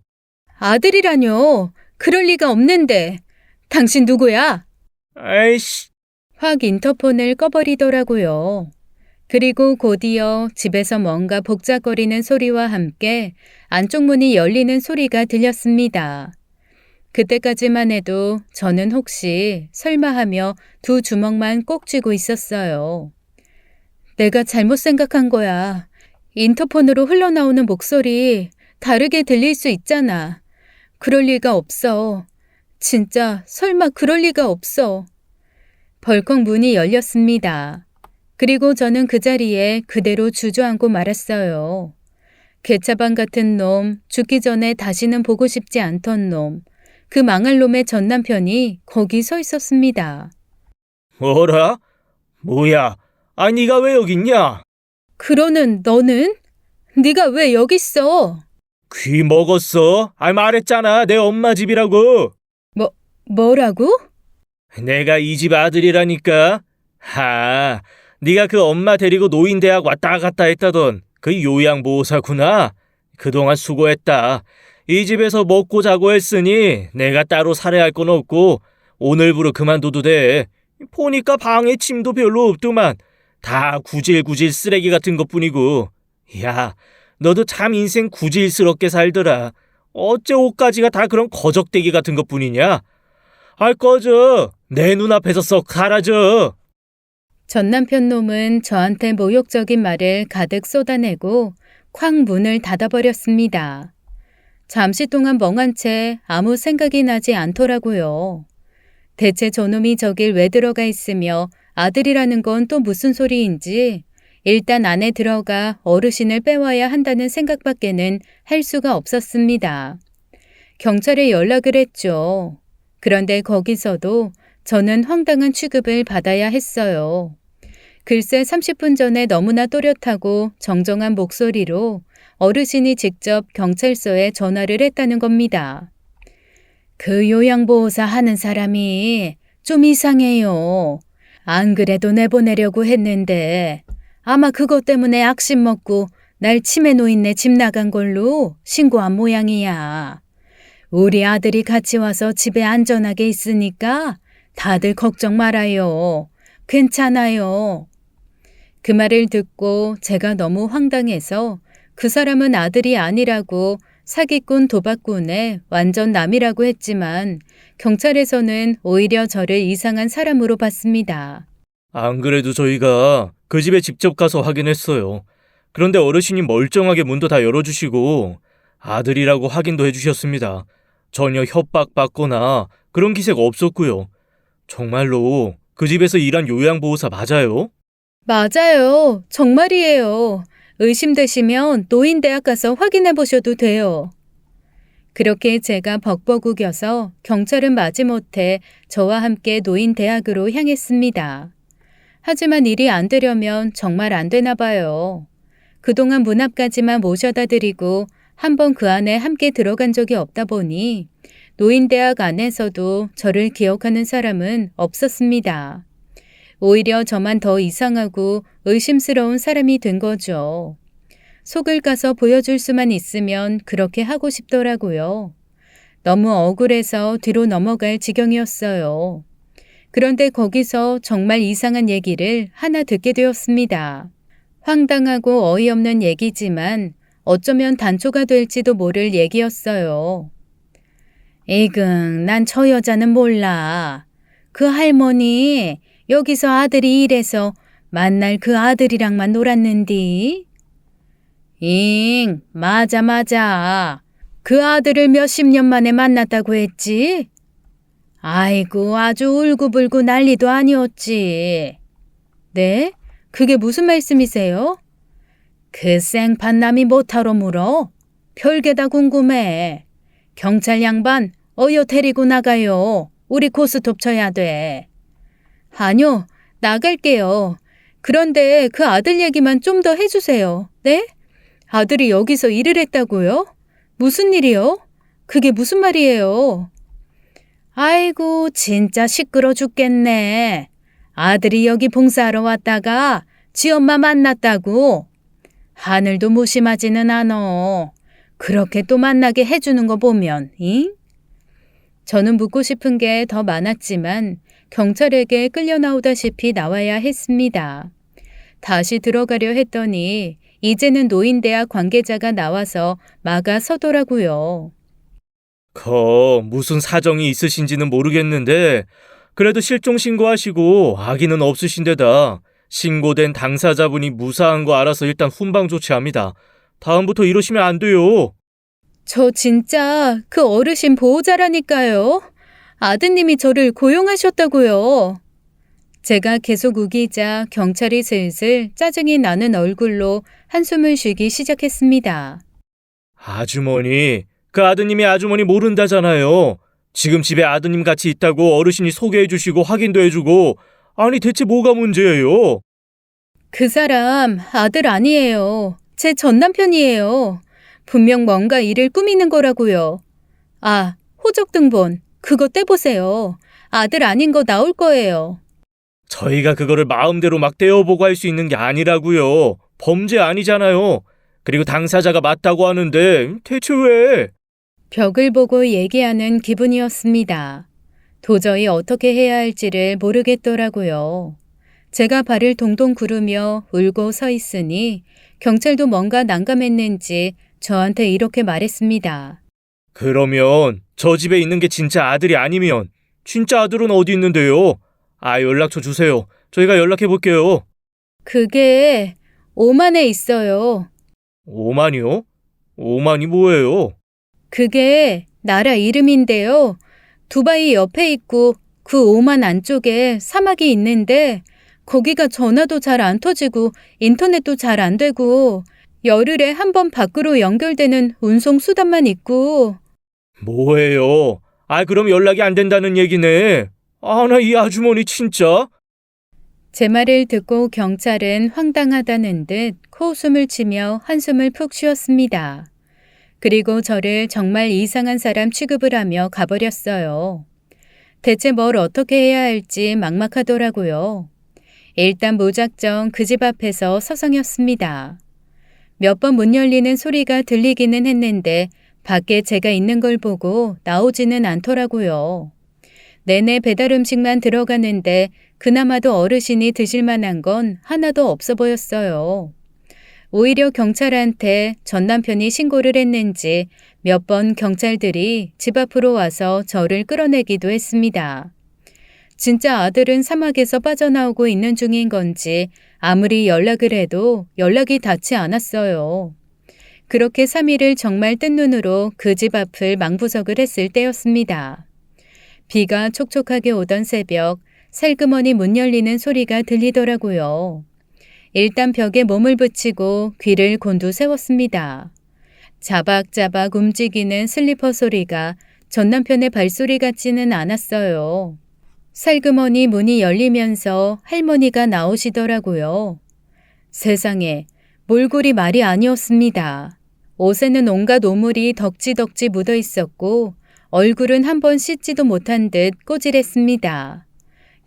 S1: 아들이라뇨. 그럴 리가 없는데. 당신 누구야?
S2: 아이씨.
S1: 확 인터폰을 꺼버리더라고요. 그리고 곧이어 집에서 뭔가 복잡거리는 소리와 함께 안쪽 문이 열리는 소리가 들렸습니다. 그때까지만 해도 저는 혹시 설마 하며 두 주먹만 꼭 쥐고 있었어요. 내가 잘못 생각한 거야. 인터폰으로 흘러나오는 목소리 다르게 들릴 수 있잖아. 그럴 리가 없어. 진짜 설마 그럴 리가 없어. 벌컥 문이 열렸습니다. 그리고 저는 그 자리에 그대로 주저앉고 말았어요. 개차반 같은 놈, 죽기 전에 다시는 보고 싶지 않던 놈, 그 망할 놈의 전 남편이 거기 서 있었습니다.
S2: 뭐라? 뭐야? 아 네가 왜 여기 있냐?
S1: 그러는 너는? 네가 왜 여기 있어?
S2: 귀 먹었어? 아 말했잖아 내 엄마 집이라고.
S1: 뭐라고?
S2: 내가 이 집 아들이라니까. 하, 네가 그 엄마 데리고 노인대학 왔다 갔다 했다던 그 요양보호사구나. 그동안 수고했다. 이 집에서 먹고 자고 했으니 내가 따로 살해야 할 건 없고 오늘부로 그만둬도 돼. 보니까 방에 침도 별로 없더만. 다 구질구질 쓰레기 같은 것뿐이고. 야, 너도 참 인생 구질스럽게 살더라. 어째 옷가지가 다 그런 거적대기 같은 것뿐이냐? 아 꺼져. 내 눈앞에서 썩 사라져.
S1: 전 남편 놈은 저한테 모욕적인 말을 가득 쏟아내고 쾅 문을 닫아버렸습니다. 잠시 동안 멍한 채 아무 생각이 나지 않더라고요. 대체 저놈이 저길 왜 들어가 있으며 아들이라는 건 또 무슨 소리인지 일단 안에 들어가 어르신을 빼와야 한다는 생각밖에는 할 수가 없었습니다. 경찰에 연락을 했죠. 그런데 거기서도 저는 황당한 취급을 받아야 했어요. 글쎄 30분 전에 너무나 또렷하고 정정한 목소리로 어르신이 직접 경찰서에 전화를 했다는 겁니다. 그 요양보호사 하는 사람이 좀 이상해요. 안 그래도 내보내려고 했는데 아마 그것 때문에 악심 먹고 날 치매 노인네 집 나간 걸로 신고한 모양이야. 우리 아들이 같이 와서 집에 안전하게 있으니까 다들 걱정 말아요. 괜찮아요. 그 말을 듣고 제가 너무 황당해서 그 사람은 아들이 아니라고 사기꾼 도박꾼의 완전 남이라고 했지만 경찰에서는 오히려 저를 이상한 사람으로 봤습니다.
S2: 안 그래도 저희가 그 집에 직접 가서 확인했어요. 그런데 어르신이 멀쩡하게 문도 다 열어주시고 아들이라고 확인도 해주셨습니다. 전혀 협박받거나 그런 기세가 없었고요. 정말로 그 집에서 일한 요양보호사 맞아요?
S1: 맞아요. 정말이에요. 의심되시면 노인대학 가서 확인해 보셔도 돼요. 그렇게 제가 벅벅 우겨서 경찰은 마지못해 저와 함께 노인대학으로 향했습니다. 하지만 일이 안 되려면 정말 안 되나 봐요. 그동안 문 앞까지만 모셔다 드리고 한 번 그 안에 함께 들어간 적이 없다 보니 노인대학 안에서도 저를 기억하는 사람은 없었습니다. 오히려 저만 더 이상하고 의심스러운 사람이 된 거죠. 속을 까서 보여줄 수만 있으면 그렇게 하고 싶더라고요. 너무 억울해서 뒤로 넘어갈 지경이었어요. 그런데 거기서 정말 이상한 얘기를 하나 듣게 되었습니다. 황당하고 어이없는 얘기지만 어쩌면 단초가 될지도 모를 얘기였어요. 에이근, 난 저 여자는 몰라. 그 할머니 여기서 아들이 일해서 만날 그 아들이랑만 놀았는디. 잉, 맞아. 그 아들을 몇십 년 만에 만났다고 했지? 아이고, 아주 울고불고 난리도 아니었지. 네? 그게 무슨 말씀이세요? 그 생판남이 못하러 물어? 별게 다 궁금해. 경찰 양반, 어여 데리고 나가요. 우리 고스톱 쳐야 돼. 아니요, 나갈게요. 그런데 그 아들 얘기만 좀 더 해주세요. 네? 아들이 여기서 일을 했다고요? 무슨 일이요? 그게 무슨 말이에요? 아이고, 진짜 시끄러 죽겠네. 아들이 여기 봉사하러 왔다가 지 엄마 만났다고. 하늘도 무심하지는 않어. 그렇게 또 만나게 해주는 거 보면, 잉? 저는 묻고 싶은 게 더 많았지만 경찰에게 끌려 나오다시피 나와야 했습니다. 다시 들어가려 했더니 이제는 노인대학 관계자가 나와서 막아서더라고요.
S2: 무슨 사정이 있으신지는 모르겠는데 그래도 실종 신고하시고 아기는 없으신데다 신고된 당사자분이 무사한 거 알아서 일단 훈방 조치합니다. 다음부터 이러시면 안 돼요.
S1: 저 진짜 그 어르신 보호자라니까요. 아드님이 저를 고용하셨다고요. 제가 계속 우기자 경찰이 슬슬 짜증이 나는 얼굴로 한숨을 쉬기 시작했습니다.
S2: 아주머니, 그 아드님이 아주머니 모른다잖아요. 지금 집에 아드님 같이 있다고 어르신이 소개해 주시고 확인도 해주고 아니 대체 뭐가 문제예요?
S1: 그 사람 아들 아니에요. 제 전남편이에요. 분명 뭔가 일을 꾸미는 거라고요. 아, 호적등본 그거 떼보세요. 아들 아닌 거 나올 거예요.
S2: 저희가 그거를 마음대로 막 떼어보고 할 수 있는 게 아니라고요. 범죄 아니잖아요. 그리고 당사자가 맞다고 하는데 대체 왜?
S1: 벽을 보고 얘기하는 기분이었습니다. 도저히 어떻게 해야 할지를 모르겠더라고요. 제가 발을 동동 구르며 울고 서 있으니 경찰도 뭔가 난감했는지 저한테 이렇게 말했습니다.
S2: 그러면 저 집에 있는 게 진짜 아들이 아니면 진짜 아들은 어디 있는데요? 연락처 주세요. 저희가 연락해 볼게요.
S1: 그게 오만에 있어요.
S2: 오만이요? 오만이 뭐예요?
S1: 그게 나라 이름인데요. 두바이 옆에 있고 그 오만 안쪽에 사막이 있는데 거기가 전화도 잘 안 터지고 인터넷도 잘 안 되고 열흘에 한 번 밖으로 연결되는 운송 수단만 있고.
S2: 뭐예요? 그럼 연락이 안 된다는 얘기네. 나 이 아주머니 진짜.
S1: 제 말을 듣고 경찰은 황당하다는 듯 코웃음을 치며 한숨을 푹 쉬었습니다. 그리고 저를 정말 이상한 사람 취급을 하며 가버렸어요. 대체 뭘 어떻게 해야 할지 막막하더라고요. 일단 무작정 그 집 앞에서 서성였습니다. 몇 번 문 열리는 소리가 들리기는 했는데 밖에 제가 있는 걸 보고 나오지는 않더라고요. 내내 배달 음식만 들어가는데 그나마도 어르신이 드실 만한 건 하나도 없어 보였어요. 오히려 경찰한테 전 남편이 신고를 했는지 몇 번 경찰들이 집 앞으로 와서 저를 끌어내기도 했습니다. 진짜 아들은 사막에서 빠져나오고 있는 중인 건지 아무리 연락을 해도 연락이 닿지 않았어요. 그렇게 3일을 정말 뜬 눈으로 그 집 앞을 망부석을 했을 때였습니다. 비가 촉촉하게 오던 새벽, 살그머니 문 열리는 소리가 들리더라고요. 일단 벽에 몸을 붙이고 귀를 곤두세웠습니다. 자박자박 움직이는 슬리퍼 소리가 전 남편의 발소리 같지는 않았어요. 살그머니 문이 열리면서 할머니가 나오시더라고요. 세상에, 몰골이 말이 아니었습니다. 옷에는 온갖 오물이 덕지덕지 묻어 있었고 얼굴은 한 번 씻지도 못한 듯 꼬질했습니다.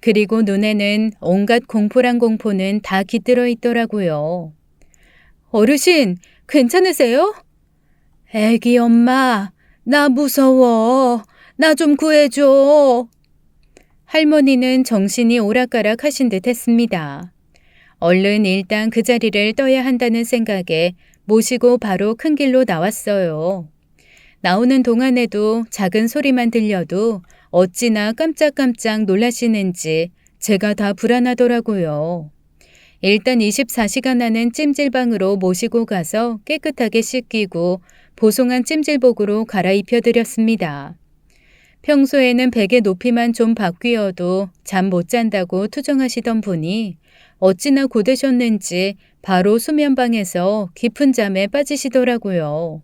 S1: 그리고 눈에는 온갖 공포란 공포는 다 깃들어 있더라고요. 어르신, 괜찮으세요? 애기 엄마, 나 무서워. 나 좀 구해줘. 할머니는 정신이 오락가락 하신 듯 했습니다. 얼른 일단 그 자리를 떠야 한다는 생각에 모시고 바로 큰 길로 나왔어요. 나오는 동안에도 작은 소리만 들려도 어찌나 깜짝깜짝 놀라시는지 제가 다 불안하더라고요. 일단 24시간 하는 찜질방으로 모시고 가서 깨끗하게 씻기고 보송한 찜질복으로 갈아입혀드렸습니다. 평소에는 베개 높이만 좀 바뀌어도 잠 못 잔다고 투정하시던 분이 어찌나 고되셨는지 바로 수면방에서 깊은 잠에 빠지시더라고요.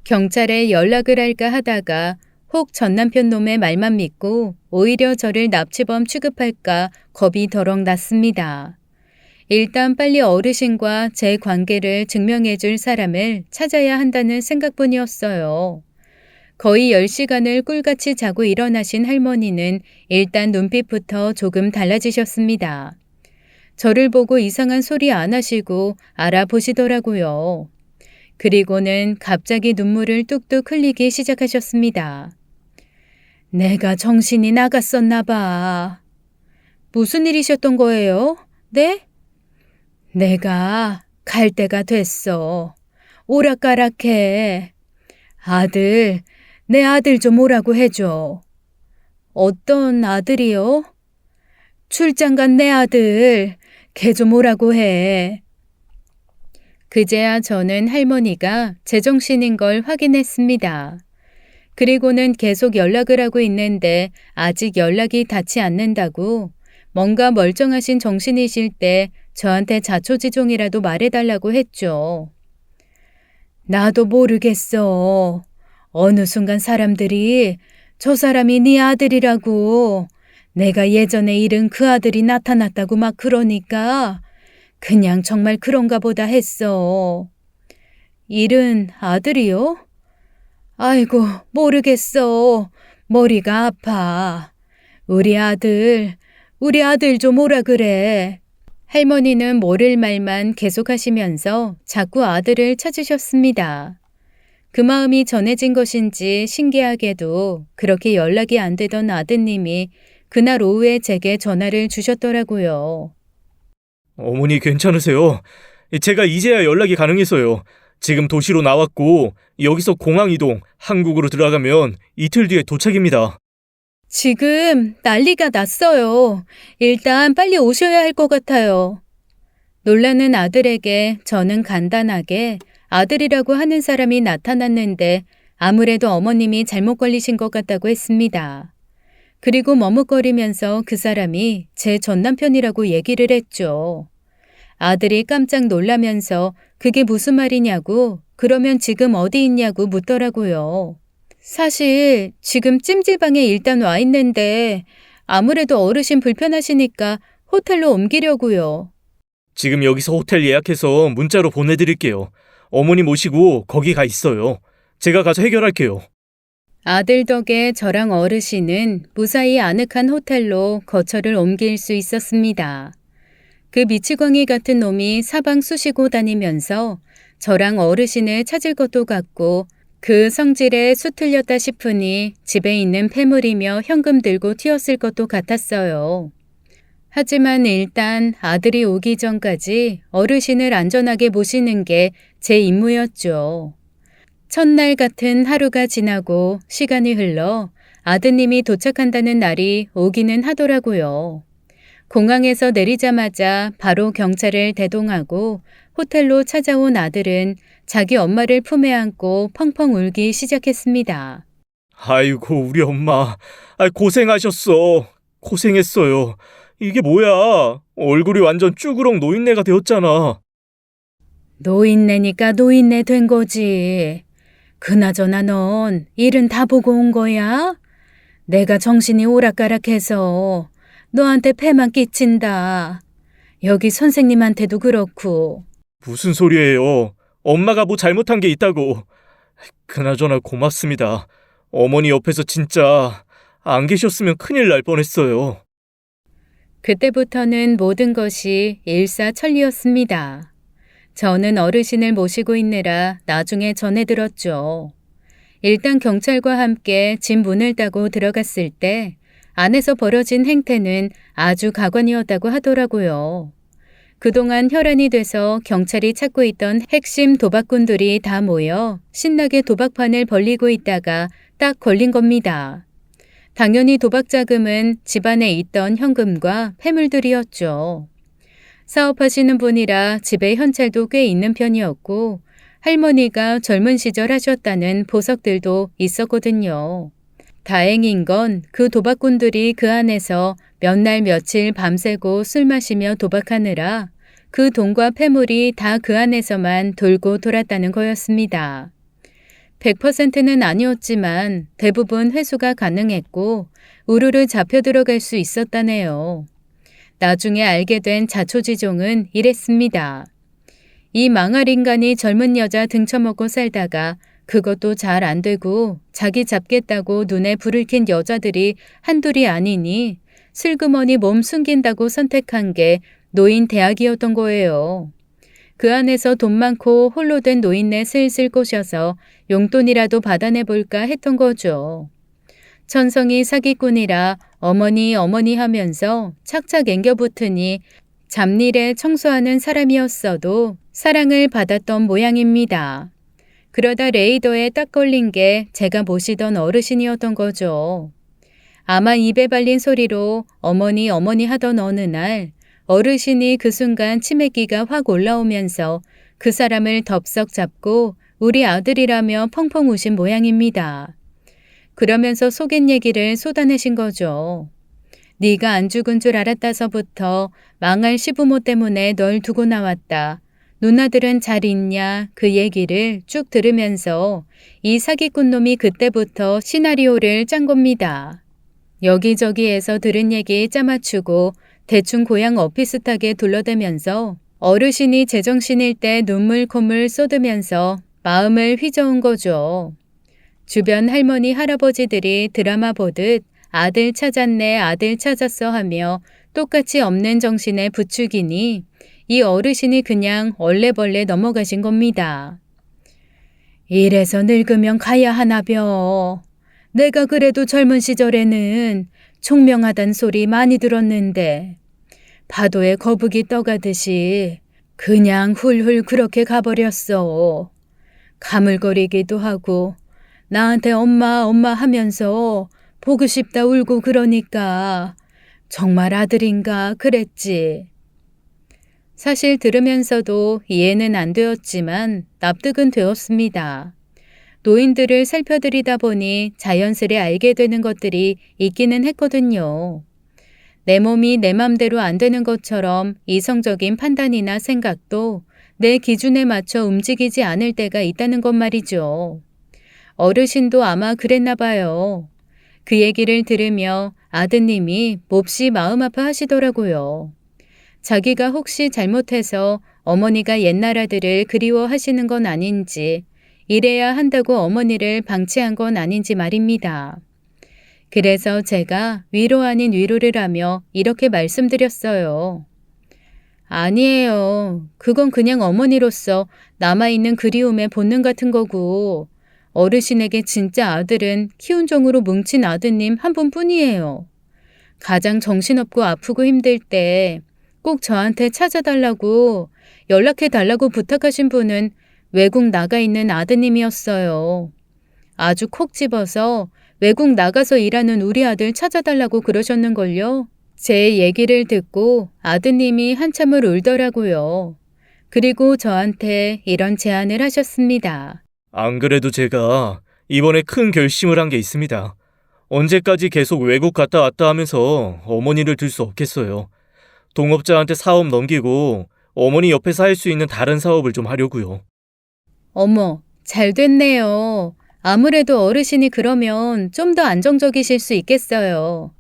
S1: 경찰에 연락을 할까 하다가 혹 전남편 놈의 말만 믿고 오히려 저를 납치범 취급할까 겁이 더럭 났습니다. 일단 빨리 어르신과 제 관계를 증명해 줄 사람을 찾아야 한다는 생각뿐이었어요. 거의 10시간을 꿀같이 자고 일어나신 할머니는 일단 눈빛부터 조금 달라지셨습니다. 저를 보고 이상한 소리 안 하시고 알아보시더라고요. 그리고는 갑자기 눈물을 뚝뚝 흘리기 시작하셨습니다. 내가 정신이 나갔었나 봐. 무슨 일이셨던 거예요? 네? 내가 갈 때가 됐어. 오락가락해. 아들, 내 아들 좀 오라고 해줘. 어떤 아들이요? 출장 간 내 아들, 걔 좀 오라고 해. 그제야 저는 할머니가 제정신인 걸 확인했습니다. 그리고는 계속 연락을 하고 있는데 아직 연락이 닿지 않는다고 뭔가 멀쩡하신 정신이실 때 저한테 자초지종이라도 말해달라고 했죠. 나도 모르겠어. 어느 순간 사람들이 저 사람이 네 아들이라고 내가 예전에 잃은 그 아들이 나타났다고 막 그러니까 그냥 정말 그런가 보다 했어. 잃은 아들이요? 아이고, 모르겠어. 머리가 아파. 우리 아들 좀 오라 그래. 할머니는 모를 말만 계속하시면서 자꾸 아들을 찾으셨습니다. 그 마음이 전해진 것인지 신기하게도 그렇게 연락이 안 되던 아드님이 그날 오후에 제게 전화를 주셨더라고요.
S2: 어머니 괜찮으세요? 제가 이제야 연락이 가능해서요. 지금 도시로 나왔고 여기서 공항 이동, 한국으로 들어가면 이틀 뒤에 도착입니다.
S1: 지금 난리가 났어요. 일단 빨리 오셔야 할 것 같아요. 놀라는 아들에게 저는 간단하게 아들이라고 하는 사람이 나타났는데 아무래도 어머님이 잘못 걸리신 것 같다고 했습니다. 그리고 머뭇거리면서 그 사람이 제 전남편이라고 얘기를 했죠. 아들이 깜짝 놀라면서 그게 무슨 말이냐고, 그러면 지금 어디 있냐고 묻더라고요. 사실 지금 찜질방에 일단 와 있는데 아무래도 어르신 불편하시니까 호텔로 옮기려고요.
S2: 지금 여기서 호텔 예약해서 문자로 보내드릴게요. 어머니 모시고 거기 가 있어요. 제가 가서 해결할게요.
S1: 아들 덕에 저랑 어르신은 무사히 아늑한 호텔로 거처를 옮길 수 있었습니다. 그 미치광이 같은 놈이 사방 쑤시고 다니면서 저랑 어르신을 찾을 것도 같고 그 성질에 수틀렸다 싶으니 집에 있는 폐물이며 현금 들고 튀었을 것도 같았어요. 하지만 일단 아들이 오기 전까지 어르신을 안전하게 모시는 게 제 임무였죠. 첫날 같은 하루가 지나고 시간이 흘러 아드님이 도착한다는 날이 오기는 하더라고요. 공항에서 내리자마자 바로 경찰을 대동하고 호텔로 찾아온 아들은 자기 엄마를 품에 안고 펑펑 울기 시작했습니다.
S2: 아이고, 우리 엄마. 고생하셨어. 고생했어요. 이게 뭐야? 얼굴이 완전 쭈그렁 노인네가 되었잖아.
S1: 노인네니까 노인네 된 거지. 그나저나 넌 일은 다 보고 온 거야? 내가 정신이 오락가락해서 너한테 폐만 끼친다. 여기 선생님한테도 그렇고.
S2: 무슨 소리예요? 엄마가 뭐 잘못한 게 있다고. 그나저나 고맙습니다. 어머니 옆에서 진짜 안 계셨으면 큰일 날 뻔했어요.
S1: 그때부터는 모든 것이 일사천리였습니다. 저는 어르신을 모시고 있느라 나중에 전해 들었죠. 일단 경찰과 함께 집 문을 따고 들어갔을 때 안에서 벌어진 행태는 아주 가관이었다고 하더라고요. 그동안 혈안이 돼서 경찰이 찾고 있던 핵심 도박꾼들이 다 모여 신나게 도박판을 벌리고 있다가 딱 걸린 겁니다. 당연히 도박 자금은 집안에 있던 현금과 폐물들이었죠. 사업하시는 분이라 집에 현찰도 꽤 있는 편이었고 할머니가 젊은 시절 하셨다는 보석들도 있었거든요. 다행인 건 그 도박꾼들이 그 안에서 몇 날 며칠 밤새고 술 마시며 도박하느라 그 돈과 폐물이 다 그 안에서만 돌고 돌았다는 거였습니다. 100%는 아니었지만 대부분 회수가 가능했고 우르르 잡혀 들어갈 수 있었다네요. 나중에 알게 된 자초지종은 이랬습니다. 이 망할 인간이 젊은 여자 등쳐먹고 살다가 그것도 잘 안 되고 자기 잡겠다고 눈에 불을 켠 여자들이 한둘이 아니니 슬그머니 몸 숨긴다고 선택한 게 노인 대학이었던 거예요. 그 안에서 돈 많고 홀로 된 노인네 슬슬 꼬셔서 용돈이라도 받아내볼까 했던 거죠. 천성이 사기꾼이라 어머니 하면서 착착 앵겨붙으니 잡일에 청소하는 사람이었어도 사랑을 받았던 모양입니다. 그러다 레이더에 딱 걸린 게 제가 모시던 어르신이었던 거죠. 아마 입에 발린 소리로 어머니 하던 어느 날 어르신이 그 순간 치매기가 확 올라오면서 그 사람을 덥석 잡고 우리 아들이라며 펑펑 우신 모양입니다. 그러면서 속인 얘기를 쏟아내신 거죠. 네가 안 죽은 줄 알았다서부터 망할 시부모 때문에 널 두고 나왔다. 누나들은 잘 있냐? 그 얘기를 쭉 들으면서 이 사기꾼 놈이 그때부터 시나리오를 짠 겁니다. 여기저기에서 들은 얘기 짜맞추고 대충 고향 오피스탁에 둘러대면서 어르신이 제정신일 때 눈물 콧물 쏟으면서 마음을 휘저은 거죠. 주변 할머니 할아버지들이 드라마 보듯 아들 찾았네 아들 찾았어 하며 똑같이 없는 정신에 부추기니 이 어르신이 그냥 얼레벌레 넘어가신 겁니다. 이래서 늙으면 가야 하나벼. 내가 그래도 젊은 시절에는 총명하단 소리 많이 들었는데 파도에 거북이 떠가듯이 그냥 훌훌 그렇게 가버렸어. 가물거리기도 하고 나한테 엄마 하면서 보고 싶다 울고 그러니까 정말 아들인가 그랬지. 사실 들으면서도 이해는 안 되었지만 납득은 되었습니다. 노인들을 살펴드리다 보니 자연스레 알게 되는 것들이 있기는 했거든요. 내 몸이 내 맘대로 안 되는 것처럼 이성적인 판단이나 생각도 내 기준에 맞춰 움직이지 않을 때가 있다는 것 말이죠. 어르신도 아마 그랬나 봐요. 그 얘기를 들으며 아드님이 몹시 마음 아파하시더라고요. 자기가 혹시 잘못해서 어머니가 옛날 아들을 그리워하시는 건 아닌지 이래야 한다고 어머니를 방치한 건 아닌지 말입니다. 그래서 제가 위로 아닌 위로를 하며 이렇게 말씀드렸어요. 아니에요. 그건 그냥 어머니로서 남아있는 그리움의 본능 같은 거고 어르신에게 진짜 아들은 키운 종으로 뭉친 아드님 한 분뿐이에요. 가장 정신없고 아프고 힘들 때 꼭 저한테 찾아달라고 연락해달라고 부탁하신 분은 외국 나가 있는 아드님이었어요. 아주 콕 집어서 외국 나가서 일하는 우리 아들 찾아달라고 그러셨는걸요. 제 얘기를 듣고 아드님이 한참을 울더라고요. 그리고 저한테 이런 제안을 하셨습니다.
S2: 안 그래도 제가 이번에 큰 결심을 한 게 있습니다. 언제까지 계속 외국 갔다 왔다 하면서 어머니를 둘 수 없겠어요. 동업자한테 사업 넘기고 어머니 옆에서 할 수 있는 다른 사업을 좀 하려고요.
S1: 어머, 잘 됐네요. 아무래도 어르신이 그러면 좀 더 안정적이실 수 있겠어요.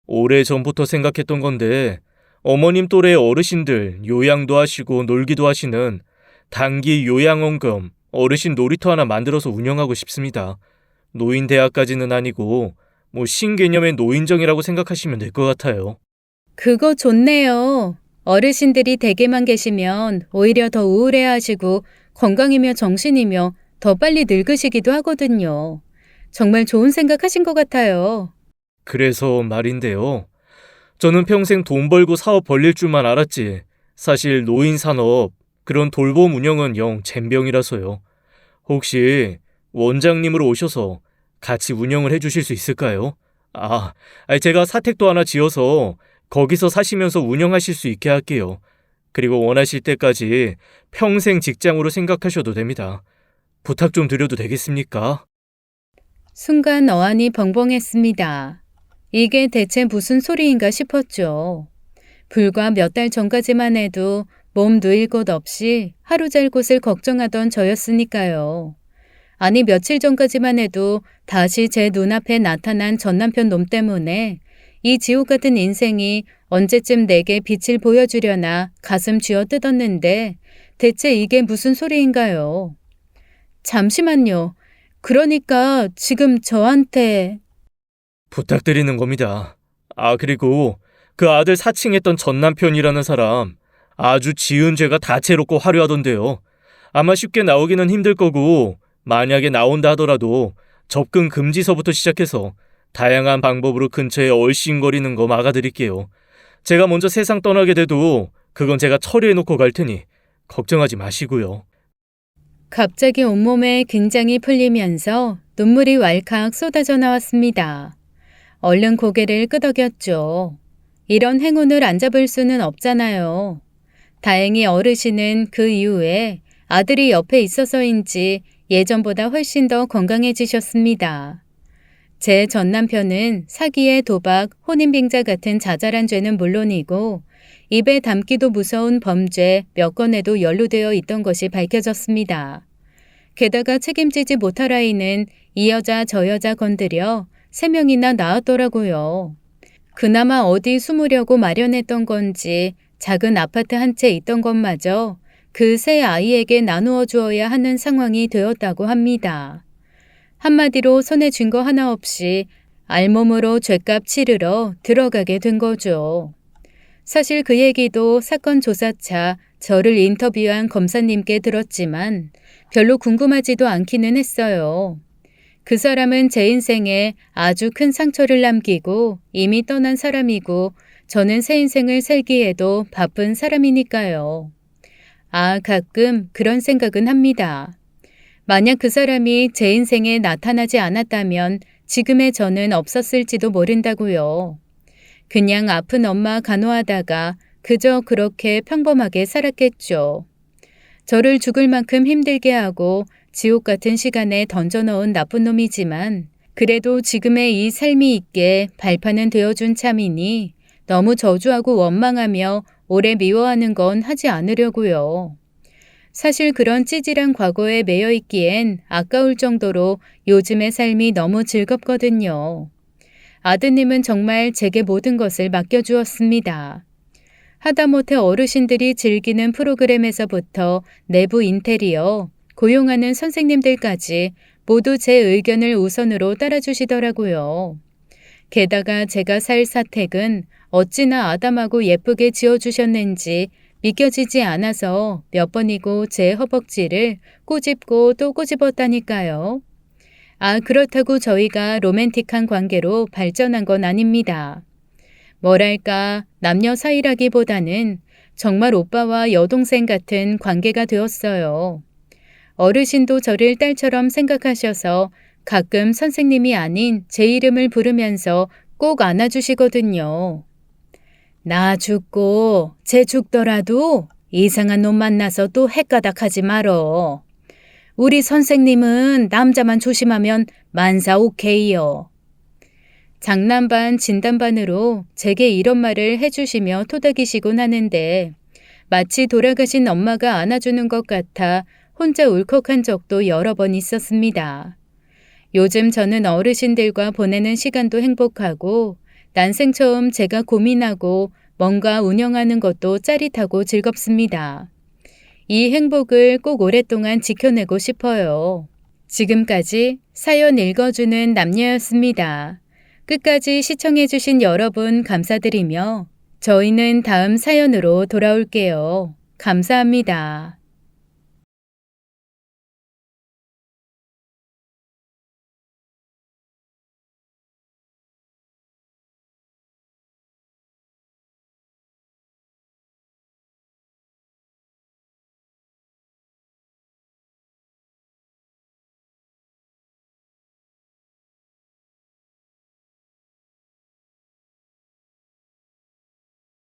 S2: 오래전부터 생각했던 건데 어머님 또래 어르신들 요양도 하시고 놀기도 하시는 단기 요양원 겸 어르신 놀이터 하나 만들어서 운영하고 싶습니다. 노인대학까지는 아니고 신개념의 노인정이라고 생각하시면 될 것 같아요.
S1: 그거 좋네요. 어르신들이 댁에만 계시면 오히려 더 우울해하시고 건강이며 정신이며 더 빨리 늙으시기도 하거든요. 정말 좋은 생각하신 것 같아요.
S2: 그래서 말인데요. 저는 평생 돈 벌고 사업 벌릴 줄만 알았지. 사실 노인 산업, 그런 돌봄 운영은 영 젬병이라서요. 혹시 원장님으로 오셔서 같이 운영을 해주실 수 있을까요? 제가 사택도 하나 지어서 거기서 사시면서 운영하실 수 있게 할게요. 그리고 원하실 때까지 평생 직장으로 생각하셔도 됩니다. 부탁 좀 드려도 되겠습니까?
S1: 순간 어안이 벙벙했습니다. 이게 대체 무슨 소리인가 싶었죠. 불과 몇 달 전까지만 해도 몸 누일 곳 없이 하루 잘 곳을 걱정하던 저였으니까요. 아니 며칠 전까지만 해도 다시 제 눈앞에 나타난 전 남편 놈 때문에 이 지옥 같은 인생이 언제쯤 내게 빛을 보여주려나 가슴 쥐어뜯었는데 대체 이게 무슨 소리인가요? 잠시만요. 그러니까 지금 저한테
S2: 부탁드리는 겁니다. 그리고 그 아들 사칭했던 전 남편이라는 사람 아주 지은 죄가 다채롭고 화려하던데요. 아마 쉽게 나오기는 힘들 거고 만약에 나온다 하더라도 접근 금지서부터 시작해서 다양한 방법으로 근처에 얼씬거리는 거 막아드릴게요. 제가 먼저 세상 떠나게 돼도 그건 제가 처리해놓고 갈 테니 걱정하지 마시고요.
S1: 갑자기 온몸에 긴장이 풀리면서 눈물이 왈칵 쏟아져 나왔습니다. 얼른 고개를 끄덕였죠. 이런 행운을 안 잡을 수는 없잖아요. 다행히 어르신은 그 이후에 아들이 옆에 있어서인지 예전보다 훨씬 더 건강해지셨습니다. 제 전 남편은 사기에 도박, 혼인빙자 같은 자잘한 죄는 물론이고 입에 담기도 무서운 범죄 몇 건에도 연루되어 있던 것이 밝혀졌습니다. 게다가 책임지지 못할 아이는 이 여자 저 여자 건드려 3명이나 낳았더라고요. 그나마 어디 숨으려고 마련했던 건지 작은 아파트 한 채 있던 것마저 그 세 아이에게 나누어 주어야 하는 상황이 되었다고 합니다. 한마디로 손에 쥔 거 하나 없이 알몸으로 죗값 치르러 들어가게 된 거죠. 사실 그 얘기도 사건 조사차 저를 인터뷰한 검사님께 들었지만 별로 궁금하지도 않기는 했어요. 그 사람은 제 인생에 아주 큰 상처를 남기고 이미 떠난 사람이고 저는 새 인생을 살기에도 바쁜 사람이니까요. 가끔 그런 생각은 합니다. 만약 그 사람이 제 인생에 나타나지 않았다면 지금의 저는 없었을지도 모른다고요. 그냥 아픈 엄마 간호하다가 그저 그렇게 평범하게 살았겠죠. 저를 죽을 만큼 힘들게 하고 지옥 같은 시간에 던져넣은 나쁜 놈이지만 그래도 지금의 이 삶이 있게 발판은 되어준 참이니 너무 저주하고 원망하며 오래 미워하는 건 하지 않으려고요. 사실 그런 찌질한 과거에 매여 있기엔 아까울 정도로 요즘의 삶이 너무 즐겁거든요. 아드님은 정말 제게 모든 것을 맡겨주었습니다. 하다못해 어르신들이 즐기는 프로그램에서부터 내부 인테리어, 고용하는 선생님들까지 모두 제 의견을 우선으로 따라주시더라고요. 게다가 제가 살 사택은 어찌나 아담하고 예쁘게 지어주셨는지 믿겨지지 않아서 몇 번이고 제 허벅지를 꼬집고 또 꼬집었다니까요. 그렇다고 저희가 로맨틱한 관계로 발전한 건 아닙니다. 뭐랄까 남녀 사이라기보다는 정말 오빠와 여동생 같은 관계가 되었어요. 어르신도 저를 딸처럼 생각하셔서 가끔 선생님이 아닌 제 이름을 부르면서 꼭 안아주시거든요. 나 죽고 쟤 죽더라도 이상한 놈 만나서 또 헷가닥하지 말어. 우리 선생님은 남자만 조심하면 만사 오케이요. 장난 반 진담 반으로 제게 이런 말을 해주시며 토닥이시곤 하는데 마치 돌아가신 엄마가 안아주는 것 같아 혼자 울컥한 적도 여러 번 있었습니다. 요즘 저는 어르신들과 보내는 시간도 행복하고 난생 처음 제가 고민하고 뭔가 운영하는 것도 짜릿하고 즐겁습니다. 이 행복을 꼭 오랫동안 지켜내고 싶어요. 지금까지 사연 읽어주는 남녀였습니다. 끝까지 시청해주신 여러분 감사드리며 저희는 다음 사연으로 돌아올게요. 감사합니다.